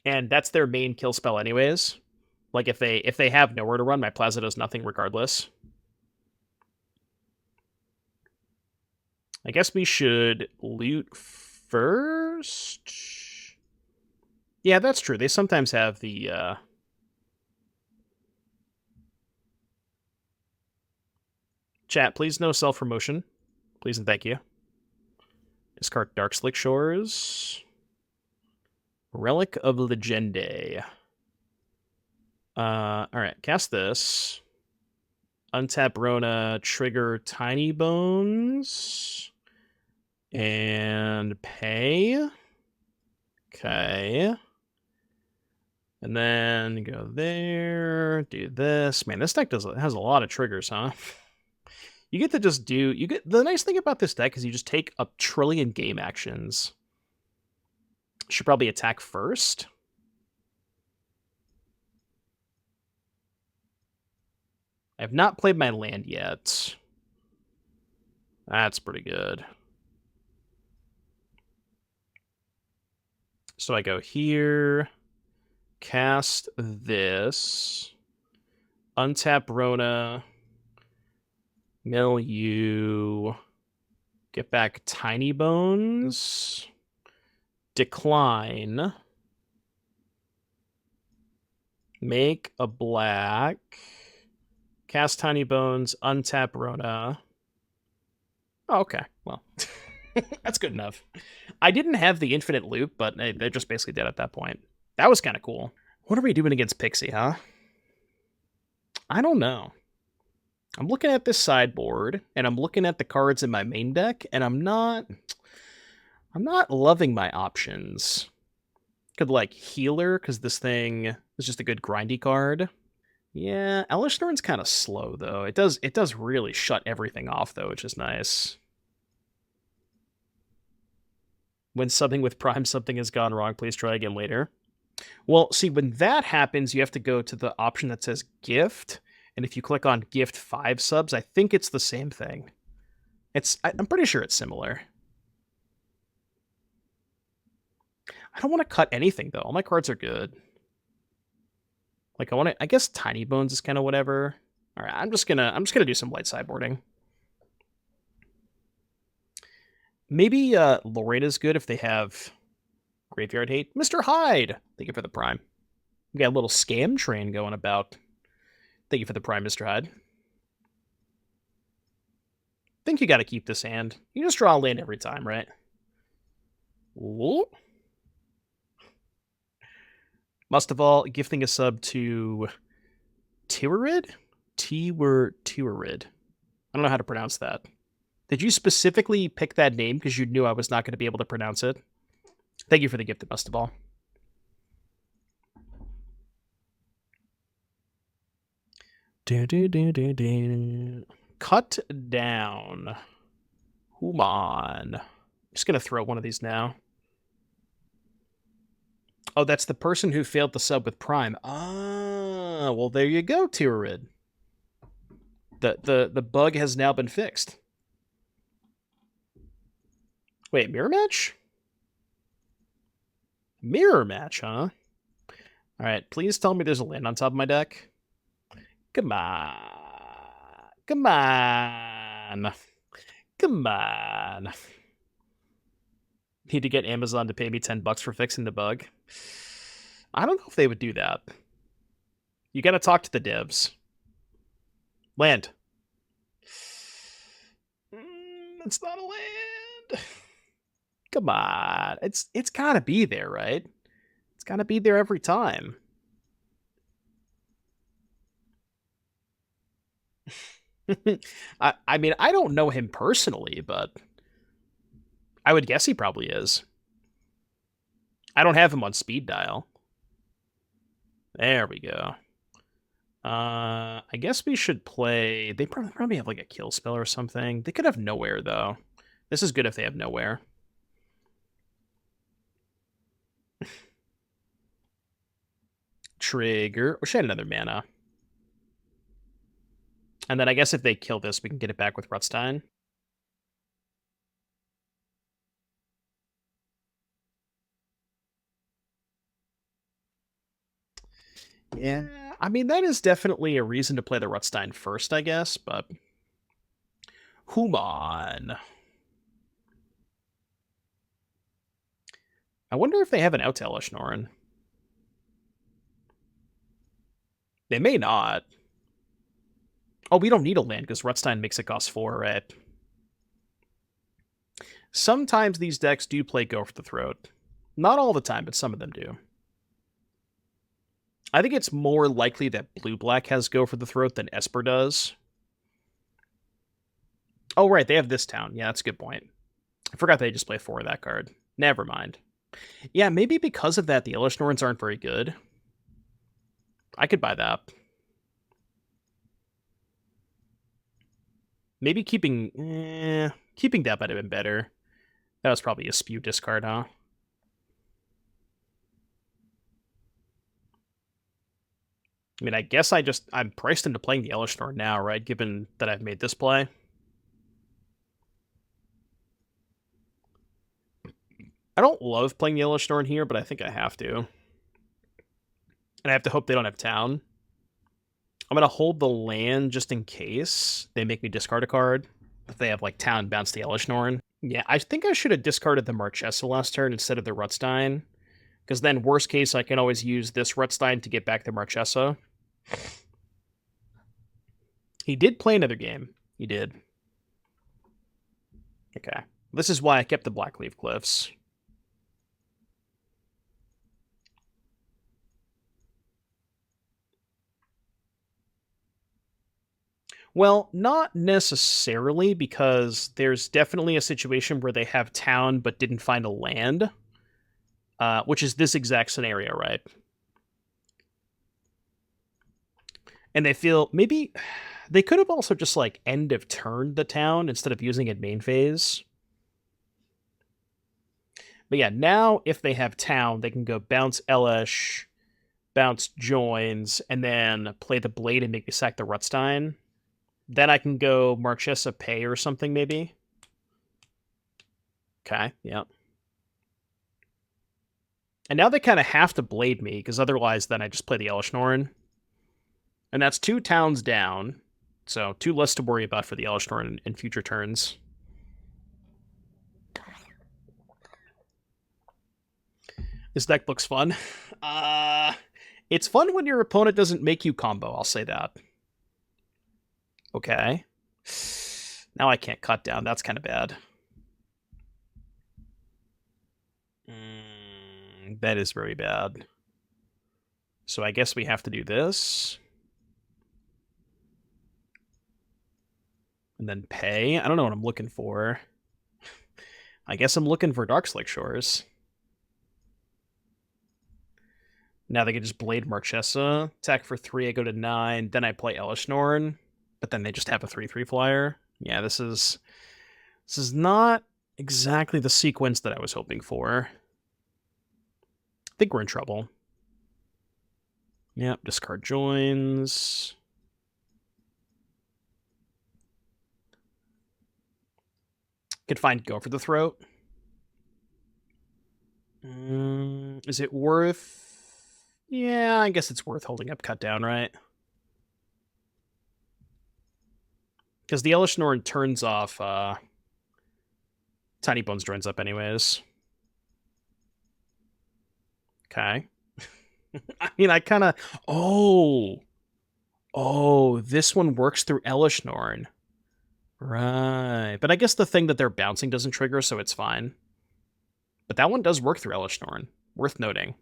And that's their main kill spell anyways. Like, if they have Nowhere to Run, my Plaza does nothing regardless. I guess we should loot first? Yeah, that's true. They sometimes have the... Chat, please no self-promotion. Please and thank you. Discard Darkslick Shores. Relic of Legends. Alright, cast this. Untap Rona, trigger Tinybones. And pay. Okay. And then go there, do this. Man, this deck has a lot of triggers, huh? You get to just do... The nice thing about this deck is you just take a trillion game actions. Should probably attack first. I have not played my land yet. That's pretty good. So I go here, cast this, untap Rona, mill you, Get back Tinybones. Decline. Make a black. Cast Tinybones. Untap Rona. Oh, okay. Well, that's good enough. I didn't have the infinite loop, but they're just basically dead at that point. That was kind of cool. What are we doing against Pixie, huh? I don't know. I'm looking at this sideboard, and I'm looking at the cards in my main deck, and I'm not loving my options. Could, like, Healer, because this thing is just a good grindy card. Yeah, Elesh Norn's kind of slow, though. It does really shut everything off, though, which is nice. When something with Prime something has gone wrong, please try again later. Well, see, when that happens, you have to go to the option that says Gift, and if you click on Gift 5 subs, I think it's the same thing. I'm pretty sure it's similar. I don't want to cut anything, though. All my cards are good. Like, I guess Tinybones is kind of whatever. All right, I'm just gonna do some light sideboarding. Maybe Loran is good if they have Graveyard Hate. Mr. Hyde! Thank you for the Prime. We got a little scam train going about. Thank you for the Prime, Mr. Hyde. Think you gotta keep this hand. You just draw a land every time, right? Ooh. Most of all, gifting a sub to Tiwarid? Tiwarid. I don't know how to pronounce that. Did you specifically pick that name because you knew I was not going to be able to pronounce it? Thank you for the gift, most of all. Cut down. Human. I'm just going to throw one of these now. Oh, that's the person who failed the sub with Prime. Ah, well, there you go, Tiwarid. The bug has now been fixed. Wait, mirror match? Mirror match, huh? Alright, please tell me there's a land on top of my deck. Come on. Come on. Come on. Need to get Amazon to pay me $10 for fixing the bug. I don't know if they would do that. You gotta talk to the devs. Land. It's not a land. Come on. It's gotta be there, right? It's gotta be there every time. I mean, I don't know him personally, but I would guess he probably is. I don't have him on speed dial. There we go. I guess we should play... They probably have like a kill spell or something. They could have nowhere, though. This is good if they have nowhere. Trigger. We should add another mana. And then I guess if they kill this, we can get it back with Rutstein. Yeah, I mean, that is definitely a reason to play the Rutstein first, I guess, but... Human. I wonder if they have an out to Elesh Norn. They may not. Oh, we don't need a land because Rutstein makes it cost 4, right? Sometimes these decks do play Go for the Throat. Not all the time, but some of them do. I think it's more likely that Blue-Black has Go for the Throat than Esper does. Oh, right, they have this town. Yeah, that's a good point. I forgot they just play 4 of that card. Never mind. Yeah, maybe because of that, the Elesh Norns aren't very good. I could buy that. Maybe keeping that might have been better. That was probably a spew discard, huh? I mean, I guess I'm priced into playing the Elesh Norn now, right? Given that I've made this play. I don't love playing the Elesh Norn here, but I think I have to. And I have to hope they don't have town. I'm going to hold the land just in case they make me discard a card. If they have, like, town bounce the Elesh Norn. Yeah, I think I should have discarded the Marchesa last turn instead of the Rutstein. Because then, worst case, I can always use this Rutstein to get back the Marchesa. He did play another game. He did. Okay. This is why I kept the Blackcleave Cliffs. Well, not necessarily, because there's definitely a situation where they have town but didn't find a land, which is this exact scenario, right? And they feel maybe they could have also just like end of turn the town instead of using it main phase. But yeah, now if they have town, they can go bounce Elesh, bounce Joins, and then play the Blade and make me sack the Rutstein. Then I can go Marchesa Pay or something, maybe. Okay, yeah. And now they kind of have to Blade me, because otherwise then I just play the Elesh Norn. And that's 2 towns down, so 2 less to worry about for the Elesh Norn in future turns. This deck looks fun. It's fun when your opponent doesn't make you combo, I'll say that. Okay. Now I can't cut down. That's kind of bad. That is very bad. So I guess we have to do this. And then pay. I don't know what I'm looking for. I guess I'm looking for Darkslick Shores. Now they can just Blade Marchesa. Attack for 3, I go to 9. Then I play Elesh Norn. But then they just have a 3/3 flyer. Yeah, this is not exactly the sequence that I was hoping for. I think we're in trouble. Yep, discard Joins. Could find Go for the Throat. Is it worth... Yeah, I guess it's worth holding up Cut Down, right? Because the Elesh Norn turns off Tinybones Joins Up anyways. Okay. I mean, I kind of... Oh, this one works through Elesh Norn. Right. But I guess the thing that they're bouncing doesn't trigger, so it's fine. But that one does work through Elesh Norn. Worth noting.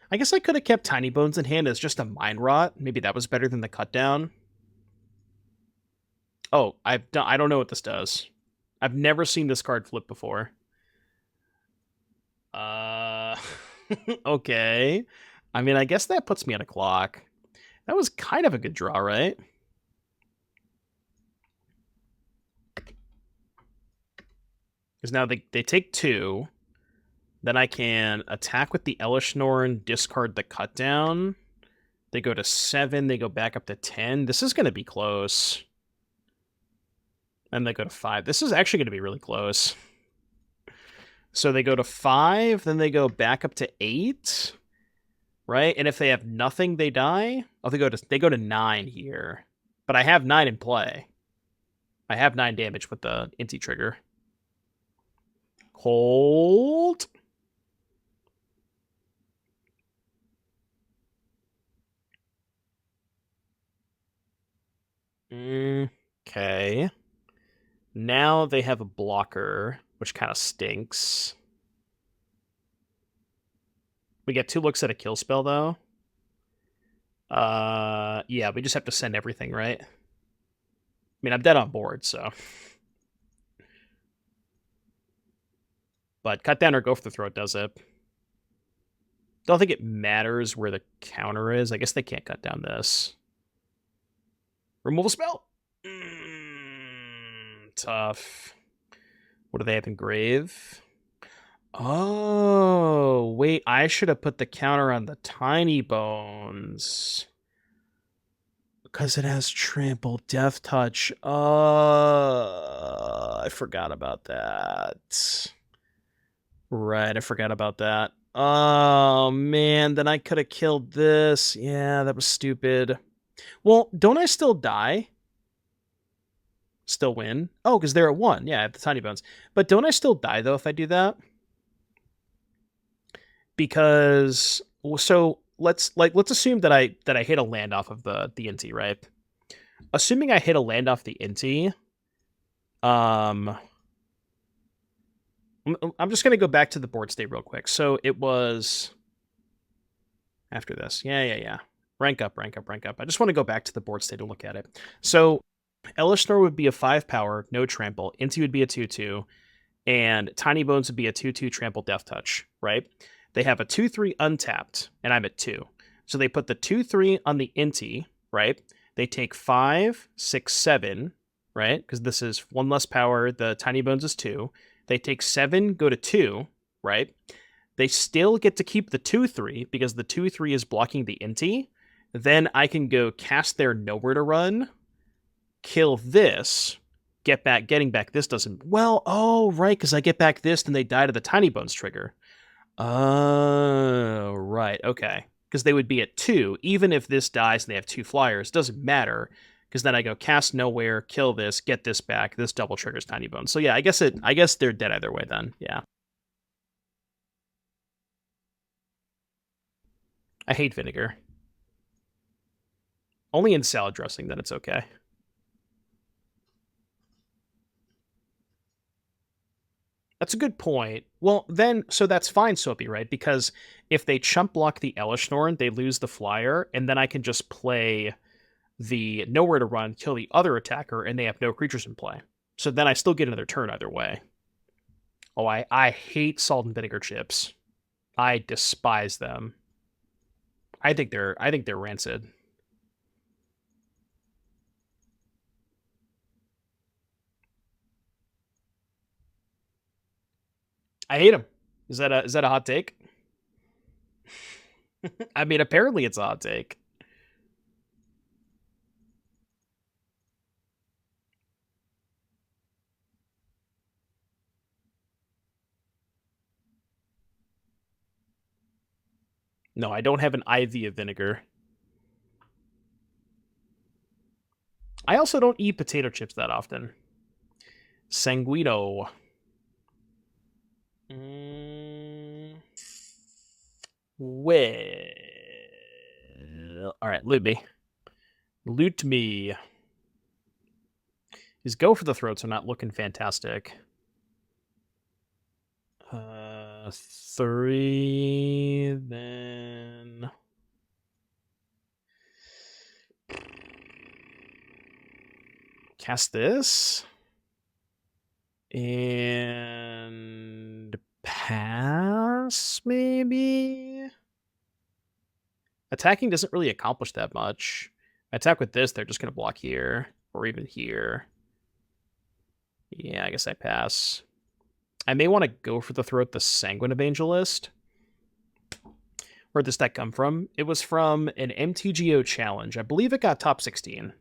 I guess I could have kept Tinybones in hand as just a Mind Rot. Maybe that was better than the Cut Down. Oh, I don't know what this does. I've never seen this card flip before. Okay. I mean, I guess that puts me at a clock. That was kind of a good draw, right? Because now they take 2. Then I can attack with the Elesh Norn, discard the Cut Down. They go to 7, they go back up to 10. This is going to be close. And they go to 5. This is actually going to be really close. So they go to 5, then they go back up to 8, right? And if they have nothing, they die. Oh, they go to 9 here. But I have 9 in play. I have 9 damage with the Inti trigger. Hold. Okay. Now they have a blocker, which kind of stinks. We get 2 looks at a kill spell, though. Yeah, we just have to send everything, right? I mean, I'm dead on board, so. But cut down or go for the throat does it. Don't think it matters where the counter is. I guess they can't cut down this. Removal spell? Tough. What do they have in grave? Oh, wait, I should have put the counter on the Tinybones. Because it has trample, death touch. I forgot about that. Right, I forgot about that. Oh, man, then I could have killed this. Yeah, that was stupid. Well, don't I still die? Still win? Oh, because they're at 1. Yeah, I have the Tinybones. But don't I still die, though, if I do that? Because, so let's assume that I hit a land off of the Inti, right? Assuming I hit a land off the Inti, um, I'm just gonna go back to the board state real quick. So it was after this. Yeah. Rank up, rank up, rank up. I just want to go back to the board state and look at it. So Elesh would be a 5 power, no trample. Inti would be a 2/2, and Tinybones would be a 2/2 trample death touch, right? They have a 2/3 untapped, and I'm at 2. So they put the 2/3 on the Inti, right? They take 5, 6, 7, right? Because this is 1 less power. The Tinybones is 2. They take 7, go to 2, right? They still get to keep the 2/3 because the 2/3 is blocking the Inti. Then I can go cast their Nowhere to Run, kill this, getting back this doesn't. Well, oh, right, because I get back this, then they die to the Tinybones trigger. Oh, right, okay. Because they would be at 2, even if this dies and they have 2 flyers, doesn't matter. Because then I go cast Nowhere, kill this, get this back. This double triggers Tinybones. So yeah, I guess they're dead either way then. Yeah. I hate vinegar. Only in salad dressing, then it's okay. That's a good point. Well, then, so that's fine, Soapy, right? Because if they chump block the Elesh Norn, they lose the flyer, and then I can just play the Nowhere to Run, kill the other attacker, and they have no creatures in play. So then I still get another turn either way. Oh, I hate salt and vinegar chips. I despise them. I think they're rancid. I hate them. Is that a hot take? I mean, apparently it's a hot take. No, I don't have an ivy of vinegar. I also don't eat potato chips that often. Sanguino. Well, all right, loot me. Loot me. His go for the throats are not looking fantastic. 3, then cast this and pass, maybe. Attacking doesn't really accomplish that much. I attack with this, they're just going to block here or even here. Yeah, I guess I pass. I may want to go for the throat the Sanguine Evangelist. Where'd this deck come from? It was from an MTGO challenge. I believe it got top 16.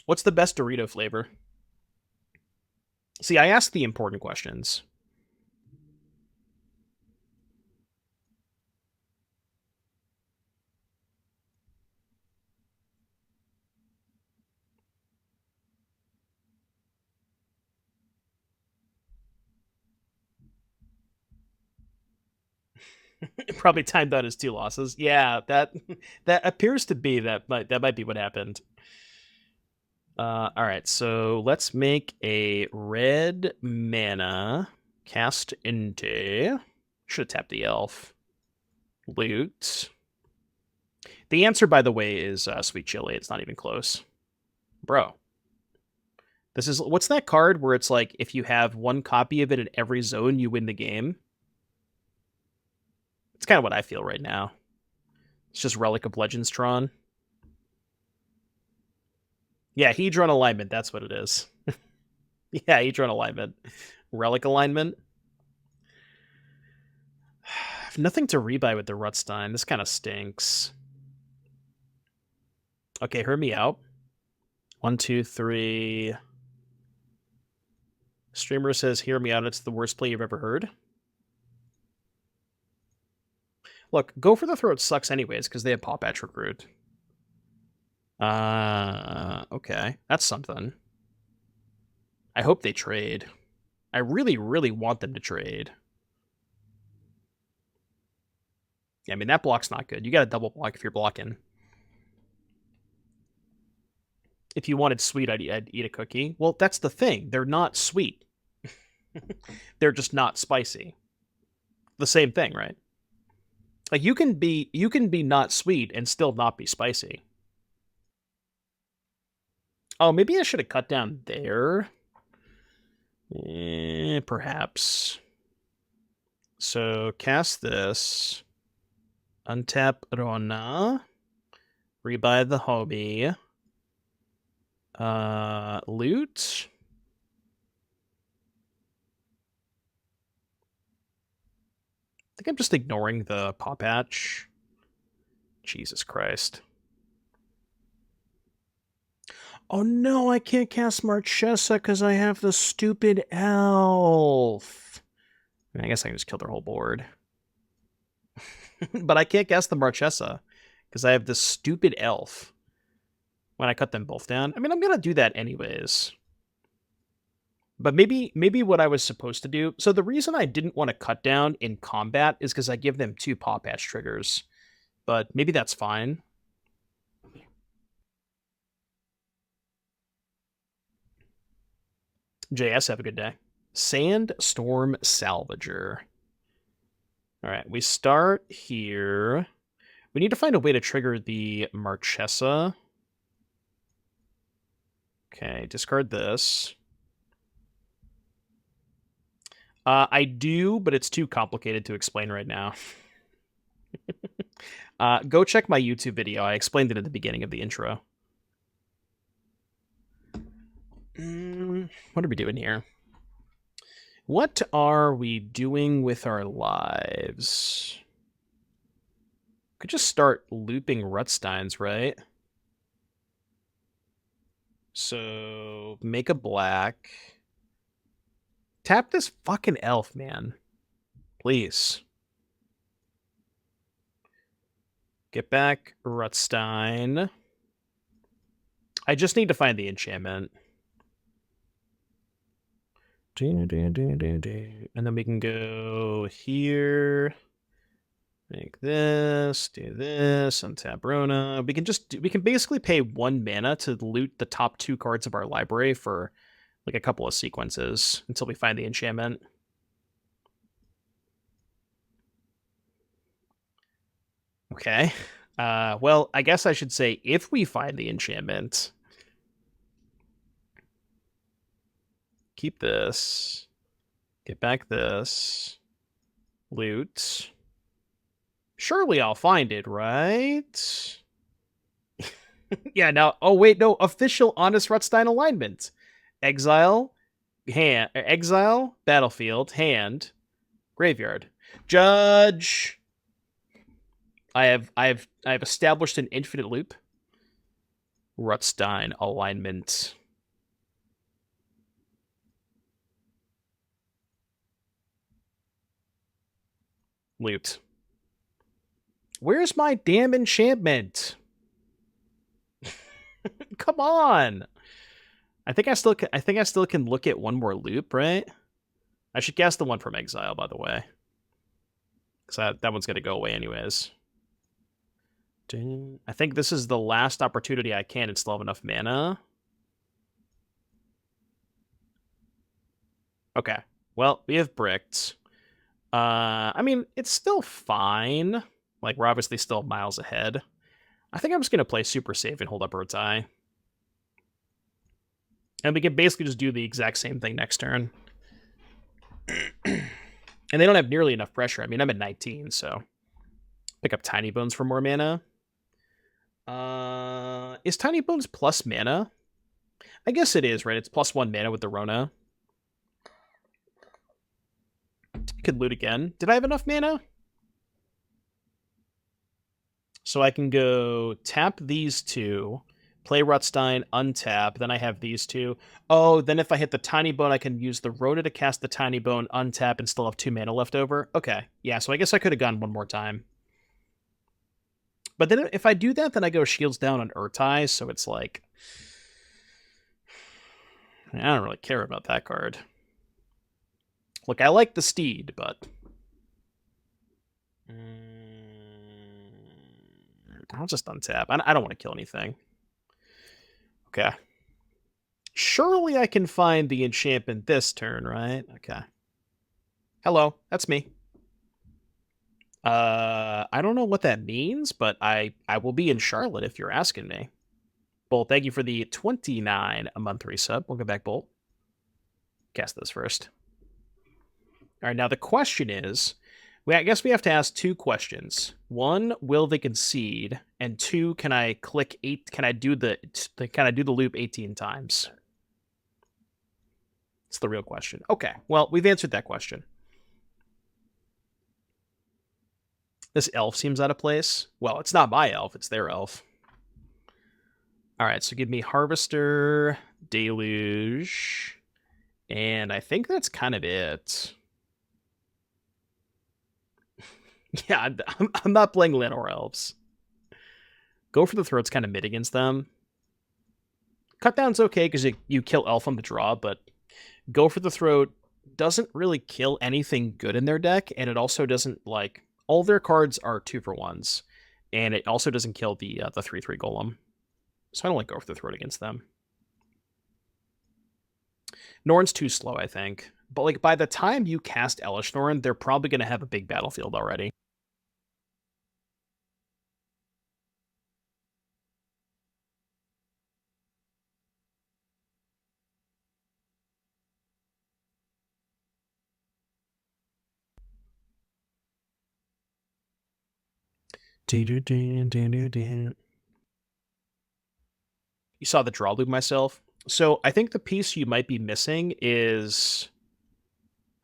What's the best Dorito flavor? See, I asked the important questions. Probably timed out his 2 losses. Yeah, that appears to be that might be what happened. All right, so let's make a red mana cast Inti. Should have tapped the elf. Loot. The answer, by the way, is Sweet Chili. It's not even close, bro. This is what's that card where it's like if you have 1 copy of it in every zone, you win the game. It's kind of what I feel right now. It's just Relic of Legends Tron. Yeah, Hedron alignment. That's what it is. Yeah, Hedron alignment. Relic alignment. I have nothing to rebuy with the Rutstein. This kind of stinks. Okay, hear me out. 1, 2, 3. Streamer says, hear me out, it's the worst play you've ever heard. Look, Go for the Throat sucks anyways, because they have Paw Patch Recruit. Okay. That's something. I hope they trade. I really, really want them to trade. Yeah, I mean, that block's not good. You got to double block if you're blocking. If you wanted sweet, I'd eat a cookie. Well, that's the thing. They're not sweet. They're just not spicy. The same thing, right? Like, you can be not sweet and still not be spicy. Oh, maybe I should have cut down there. Perhaps. So, cast this. Untap Rona. Rebuy the hobby. Loot. I think I'm just ignoring the Paw Patch. Jesus Christ. Oh no, I can't cast Marchesa because I have the stupid elf. I guess I can just kill their whole board. But I can't cast the Marchesa because I have this stupid elf when I cut them both down. I mean, I'm going to do that anyways. But maybe what I was supposed to do... So the reason I didn't want to cut down in combat is because I give them 2 Paw Patch triggers. But maybe that's fine. JS, have a good day. Sandstorm Salvager. All right, we start here. We need to find a way to trigger the Marchesa. Okay, discard this. I do, but it's too complicated to explain right now. Go check my YouTube video. I explained it at the beginning of the intro. What are we doing here? What are we doing with our lives? Could just start looping Rutsteins, right? So, make a black. Tap this fucking elf, man. Please. Get back Rutstein. I just need to find the enchantment. And then we can go here. Make this, do this, untap Rona. We can basically pay 1 mana to loot the top 2 cards of our library for like a couple of sequences until we find the enchantment. Okay. Well, I guess I should say if we find the enchantment. Keep this. Get back this. Loot. Surely I'll find it, right? Yeah, now... Oh, wait, no. Official Honest Rutstein alignment. Exile, hand... Exile, battlefield, hand, graveyard. Judge! I have established an infinite loop. Rutstein alignment. Loot. Where's my damn enchantment? Come on. I think I still can look at one more loop, right? I should cast the one from Exile, by the way. Because that one's going to go away anyways. I think this is the last opportunity I can and still have enough mana. Okay. Well, we have bricked. I mean, it's still fine. Like, we're obviously still miles ahead. I think I'm just going to play super safe and hold up Ertai. And we can basically just do the exact same thing next turn. And they don't have nearly enough pressure. I mean, I'm at 19, so... Pick up Tinybones for more mana. Is Tinybones plus mana? I guess it is, right? It's plus 1 mana with the Rona. Could loot again. Did I have enough mana? So I can go tap these 2, Play Rutstein, untap. Then I have these two. Oh, then if I hit the Tinybone, I can use the Rona to cast the Tinybone, untap, and still have 2 mana left over. Okay, yeah, so I guess I could have gone one more time. But then if I do that, then I go Shields down on Ertai, so it's like... I don't really care about that card. Look, I like the Steed, but... I'll just untap. I don't want to kill anything. Okay. Surely I can find the enchantment this turn, right? Okay. Hello, that's me. I don't know what that means, but I will be in Charlotte if you're asking me. Bolt, thank you for the 29-month resub. Welcome back, Bolt. Cast this first. All right, now the question is, I guess we have to ask 2 questions. 1, will they concede? And 2, can I click 8? Can I do the loop 18 times? It's the real question. Okay, well, we've answered that question. This elf seems out of place. Well, it's not my elf, it's their elf. All right, so give me Harvester, Deluge, and I think that's kind of it. Yeah, I'm not playing Llanowar Elves. Go for the Throat's kind of mid against them. Cutdown's okay because you kill Elf on the draw, but Go for the Throat doesn't really kill anything good in their deck, and it also doesn't, like... All their cards are 2-for-1s, and it also doesn't kill the 3/3 Golem. So I don't like Go for the Throat against them. Norn's too slow, I think. But like by the time you cast Elesh Norn, they're probably going to have a big battlefield already. You saw the draw loop myself. So I think the piece you might be missing is...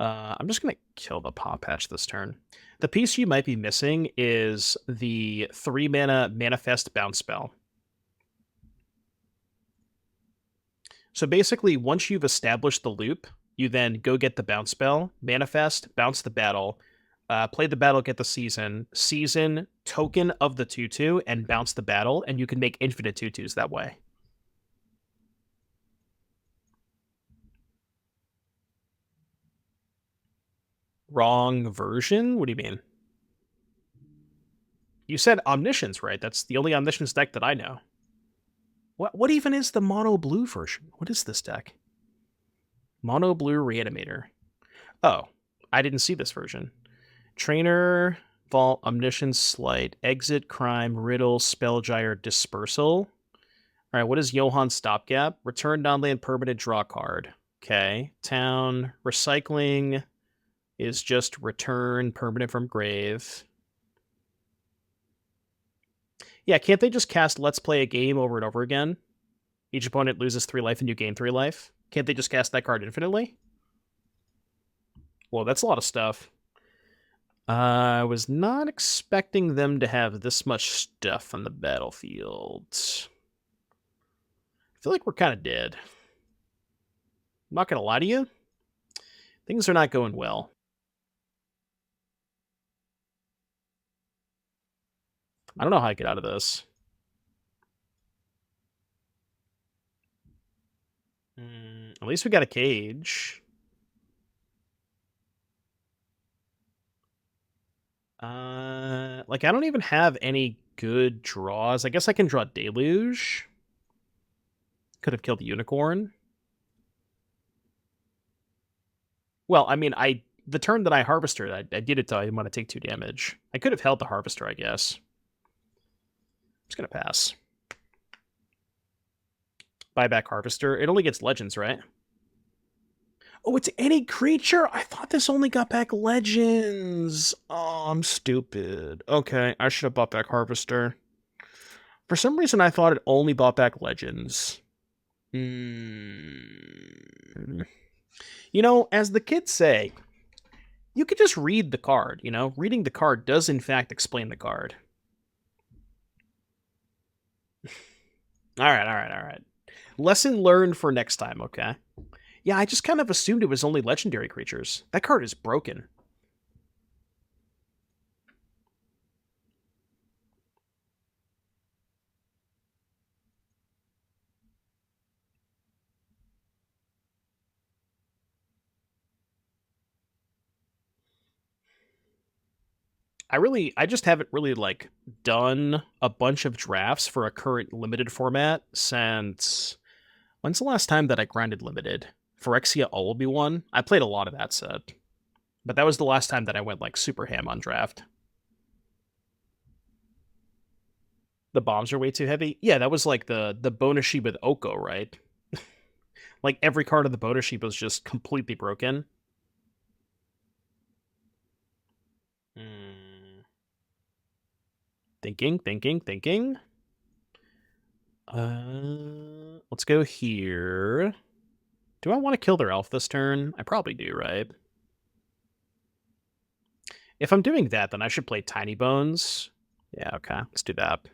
I'm just going to kill the Paw Patch this turn. The piece you might be missing is the 3-mana Manifest Bounce spell. So basically, once you've established the loop, you then go get the bounce spell, Manifest, bounce the battle, play the battle, get the season, token of the 2/2, and bounce the battle, and you can make infinite 2/2s that way. Wrong version? What do you mean? You said Omniscience, right? That's the only Omniscience deck that I know. What even is the mono blue version? What is this deck? Mono blue Reanimator. Oh, I didn't see this version. Trainer, Vault, Omniscience, Sleight, Exit, Crime, Riddle, Spellgyre, Dispersal. All right, what is Johan's Stopgap? Return non-land permanent, draw card. Okay. Town, Recycling is just return permanent from grave. Yeah, can't they just cast Let's Play a Game over and over again? Each opponent loses 3 life and you gain 3 life. Can't they just cast that card infinitely? Well, that's a lot of stuff. I was not expecting them to have this much stuff on the battlefield. I feel like we're kind of dead. I'm not going to lie to you. Things are not going well. I don't know how I get out of this. At least we got a cage. Like, I don't even have any good draws. I guess I can draw Deluge. Could have killed the Unicorn. Well, I mean, the turn that I harvested, I did it to I want to take 2 damage. I could have held the Harvester, I guess. I'm just going to pass. Buyback Harvester. It only gets Legends, right? Oh, it's any creature? I thought this only got back Legends. Oh, I'm stupid. Okay, I should have bought back Harvester. For some reason, I thought it only bought back Legends. You know, as the kids say, you could just read the card, you know? Reading the card does, in fact, explain the card. All right. Lesson learned for next time, okay? Yeah, I just kind of assumed it was only legendary creatures. That card is broken. I just haven't really, like, done a bunch of drafts for a current limited format since... When's the last time that I grinded limited? Phyrexia All will be one. I played a lot of that set. But that was the last time that I went, like, super ham on draft. The bombs are way too heavy? Yeah, that was, like, the bonus sheet with Oko, right? Like, every card of the bonus sheet was just completely broken. Hmm. Thinking. Let's go here. Do I want to kill their elf this turn? I probably do, right? If I'm doing that, then I should play Tinybones. Yeah, okay, let's do that.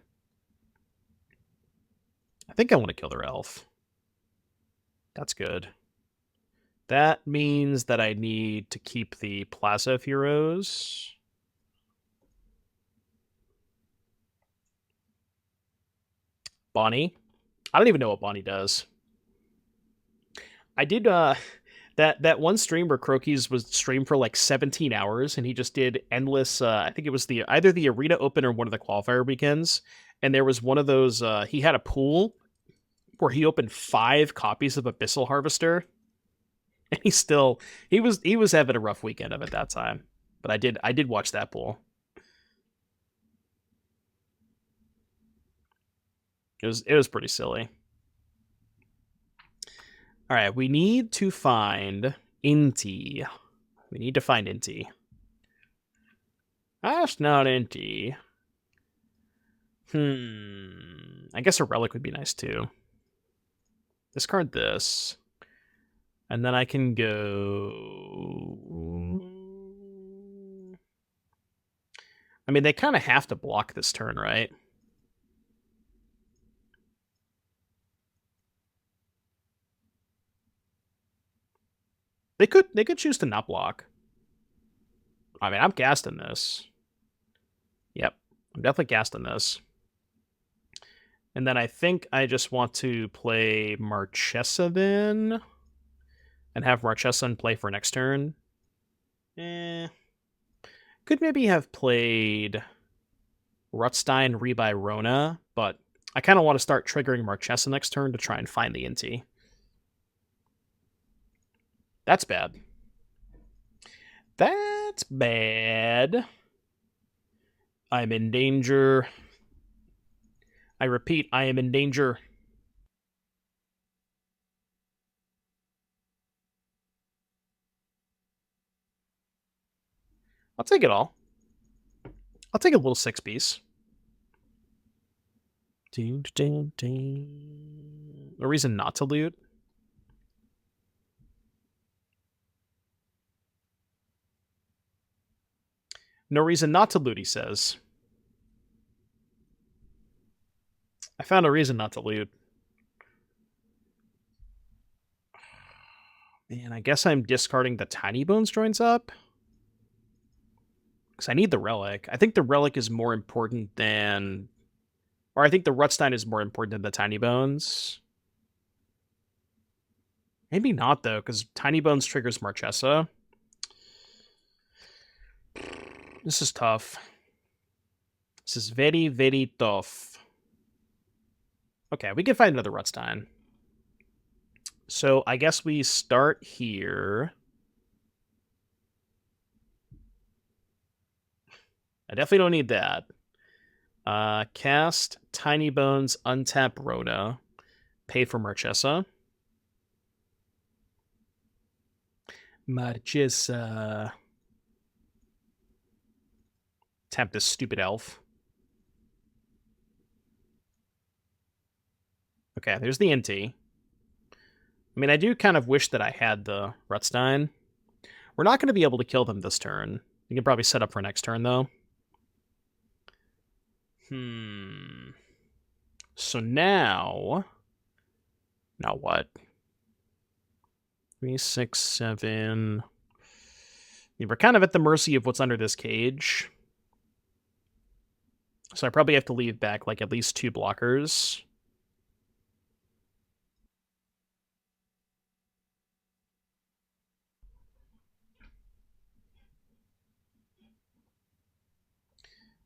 I think I want to kill their elf. That's good. That means that I need to keep the Plaza of Heroes. Bonnie. I don't even know what Bonnie does. I did that one stream where Crokies was streamed for like 17 hours and he just did endless I think it was either the Arena Open or one of the qualifier weekends, and there was one of those he had a pool where he opened 5 copies of Abyssal Harvester, and he was having a rough weekend of it that time. But I did watch that pool. It was pretty silly. All right, we need to find Inti. We need to find Inti. That's not Inti. I guess a relic would be nice too. Discard this. And then I can go... I mean, they kind of have to block this turn, right? They could choose to not block. I mean, I'm casting this. Yep, I'm definitely casting this. And then I think I just want to play Marchesa then, and have Marchesa in play for next turn. Could maybe have played Rutstein rebuy Rona, but I kind of want to start triggering Marchesa next turn to try and find the Inti. That's bad. That's bad. I'm in danger. I repeat, I am in danger. I'll take it all. I'll take a little 6-piece. No reason not to loot. No reason not to loot, he says. I found a reason not to loot. Man, I guess I'm discarding the Tinybones Joins Up. Because I need the Relic. I think the Relic is more important than... Or I think the Rutstein is more important than the Tinybones. Maybe not, though, because Tinybones triggers Marchesa. This is tough. This is very, very tough. Okay, we can find another Rutstein. So I guess we start here. I definitely don't need that. Cast Tinybones, untap Rona, pay for Marchesa. Marchesa. Tap this stupid elf. Okay, there's the Inti. I mean, I do kind of wish that I had the Rutstein. We're not going to be able to kill them this turn. We can probably set up for next turn, though. So now what? 3, 6, 7. We're kind of at the mercy of what's under this cage. So I probably have to leave back like at least 2 blockers.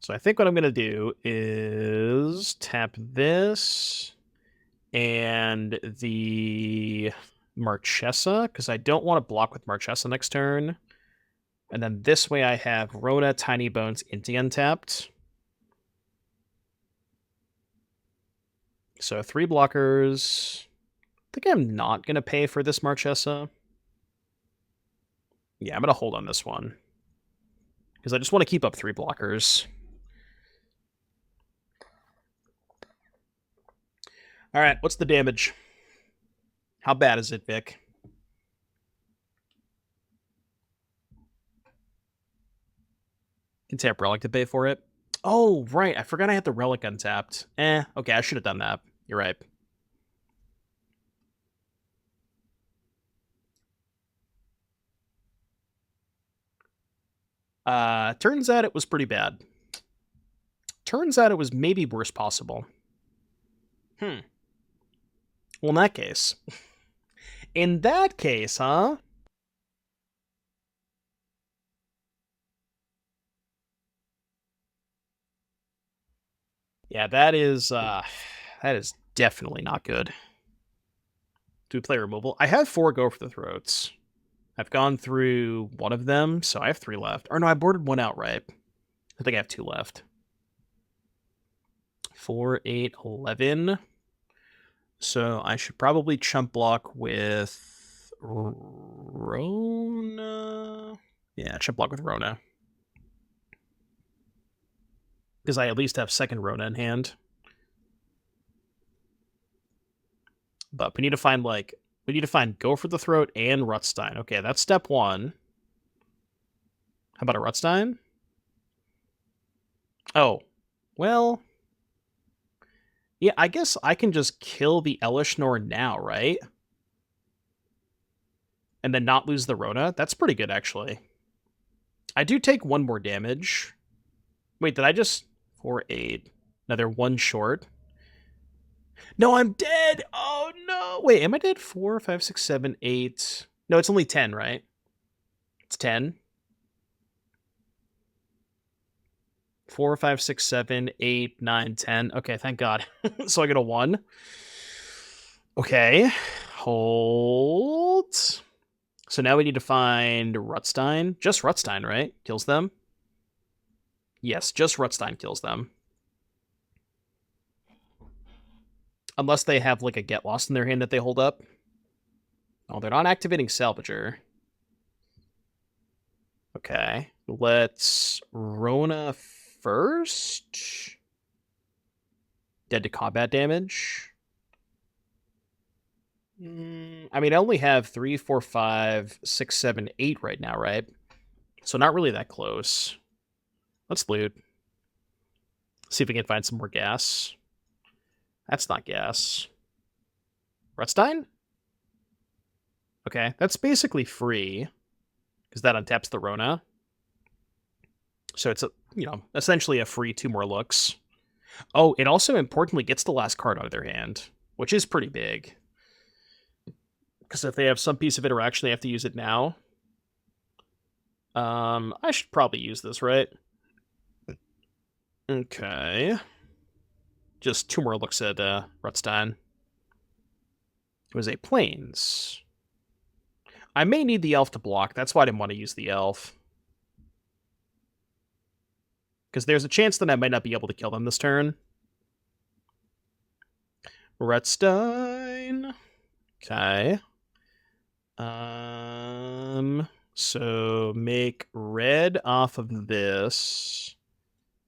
So I think what I'm going to do is tap this and the Marchesa, because I don't want to block with Marchesa next turn. And then this way I have Rona, Tinybones, Inti untapped. So 3 blockers. I think I'm not going to pay for this Marchesa. Yeah, I'm going to hold on this one. Because I just want to keep up 3 blockers. Alright, what's the damage? How bad is it, Vic? Can tap Relic to pay for it. Oh, right. I forgot I had the Relic untapped. Okay, I should have done that. You're right. Turns out it was pretty bad. Turns out it was maybe worst possible. Well, in that case. In that case, huh? Yeah, that is definitely not good. Do we play removal? I have 4 go for the throats. I've gone through one of them, so I have 3 left. Or no, I boarded one outright. I think I have 2 left. 4, 8, 11. So I should probably chump block with Rona. Yeah, chump block with Rona. Because I at least have second Rona in hand. But we need to find, Go for the Throat and Rutstein. Okay, that's step 1. How about a Rutstein? Oh, well... Yeah, I guess I can just kill the Elesh Norn now, right? And then not lose the Rona? That's pretty good, actually. I do take 1 more damage. Wait, did I just... 4, 8. Another 1 short. No, I'm dead! Oh, no! Wait, am I dead? 4, 5, 6, 7, 8... No, it's only 10, right? It's 10. 4, 5, 6, 7, 8, 9, 10. Okay, thank God. So I get a 1. Okay. Hold. So now we need to find Rutstein. Just Rutstein, right? Kills them? Yes, just Rutstein kills them. Unless they have, like, a Get Lost in their hand that they hold up. Oh, they're not activating Salvager. Okay. Let's Rona first. Dead to combat damage. I mean, I only have 3, 4, 5, 6, 7, 8 right now, right? So not really that close. Let's loot. See if we can find some more gas. That's not gas. Rutstein? Okay, that's basically free. Because that untaps the Rona. So it's, essentially a free 2 more looks. Oh, it also importantly gets the last card out of their hand, which is pretty big. Because if they have some piece of interaction, they have to use it now. I should probably use this, right? Okay. Just 2 more looks at Rutstein. It was a Plains. I may need the elf to block. That's why I didn't want to use the elf. Because there's a chance that I might not be able to kill them this turn. Rutstein. Okay. So make red off of this.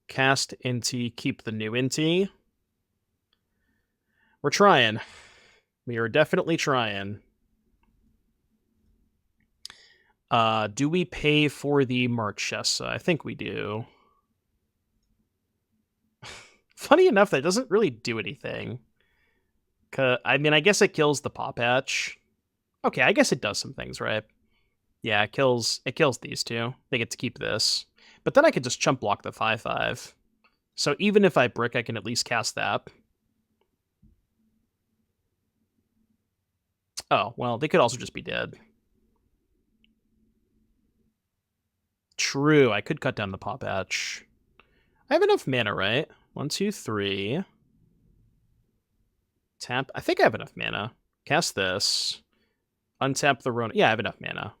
Cast Inti, keep the new Inti. We're trying. We are definitely trying. Do we pay for the Marchesa? I think we do. Funny enough, that doesn't really do anything. I mean, I guess it kills the Paw Patch. Okay, I guess it does some things, right? Yeah, it kills these two. They get to keep this. But then I could just chump block the 5/5. So even if I brick, I can at least cast that. Oh, well, they could also just be dead. True, I could cut down the Paw Patch. I have enough mana, right? 1, 2, 3. Tap. I think I have enough mana. Cast this. Untap the Rona. Yeah, I have enough mana.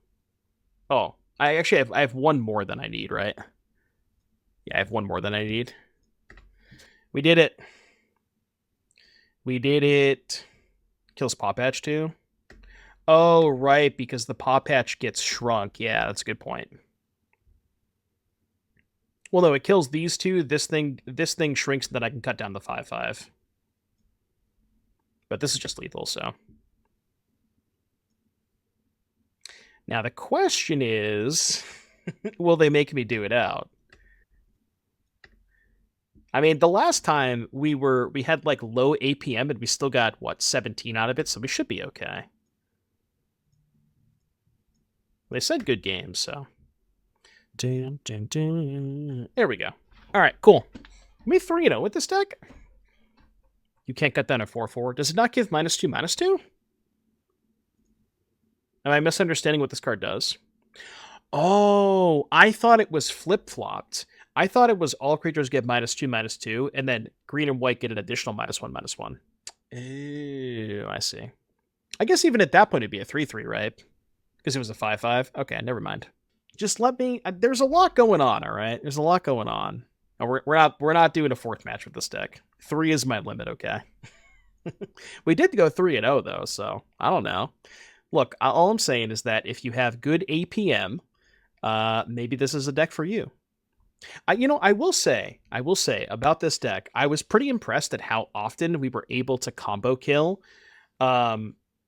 Oh, I actually have one more than I need, right? Yeah, I have one more than I need. We did it. We did it. Kills Paw Patch too. Oh, right, because the Paw Patch gets shrunk. Yeah, that's a good point. Well, no, it kills these two. This thing shrinks, then I can cut down the 5/5. But this is just lethal, so. Now the question is, will they make me do it out? I mean, the last time we had like low APM and we still got what 17 out of it, so we should be okay. They said good games, so. Dun, dun, dun. There we go. All right, cool. Me 3-0 with this deck. You can't cut down a 4/4. Does it not give -2/-2? Am I misunderstanding what this card does? Oh, I thought it was flip-flopped. I thought it was all creatures get -2/-2, and then green and white get an additional -1/-1. Ew, I see. I guess even at that point it'd be a 3/3, right? Because it was a 5/5. Okay, never mind. Just let me. There's a lot going on. All right, there's a lot going on. And we're not doing a fourth match with this deck. 3 is my limit. Okay. We did go 3-0 though, so I don't know. Look, all I'm saying is that if you have good APM, maybe this is a deck for you. I will say about this deck, I was pretty impressed at how often we were able to combo kill.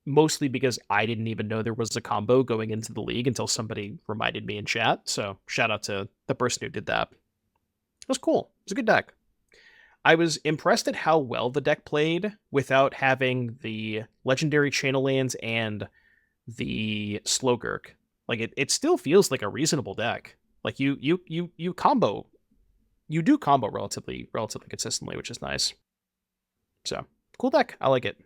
Mostly because I didn't even know there was a combo going into the league until somebody reminded me in chat. So shout out to the person who did that. It was cool. It was a good deck. I was impressed at how well the deck played without having the legendary channel lands and the Slowgurk. Like it still feels like a reasonable deck. Like you combo, you do combo relatively consistently, which is nice. So cool deck. I like it.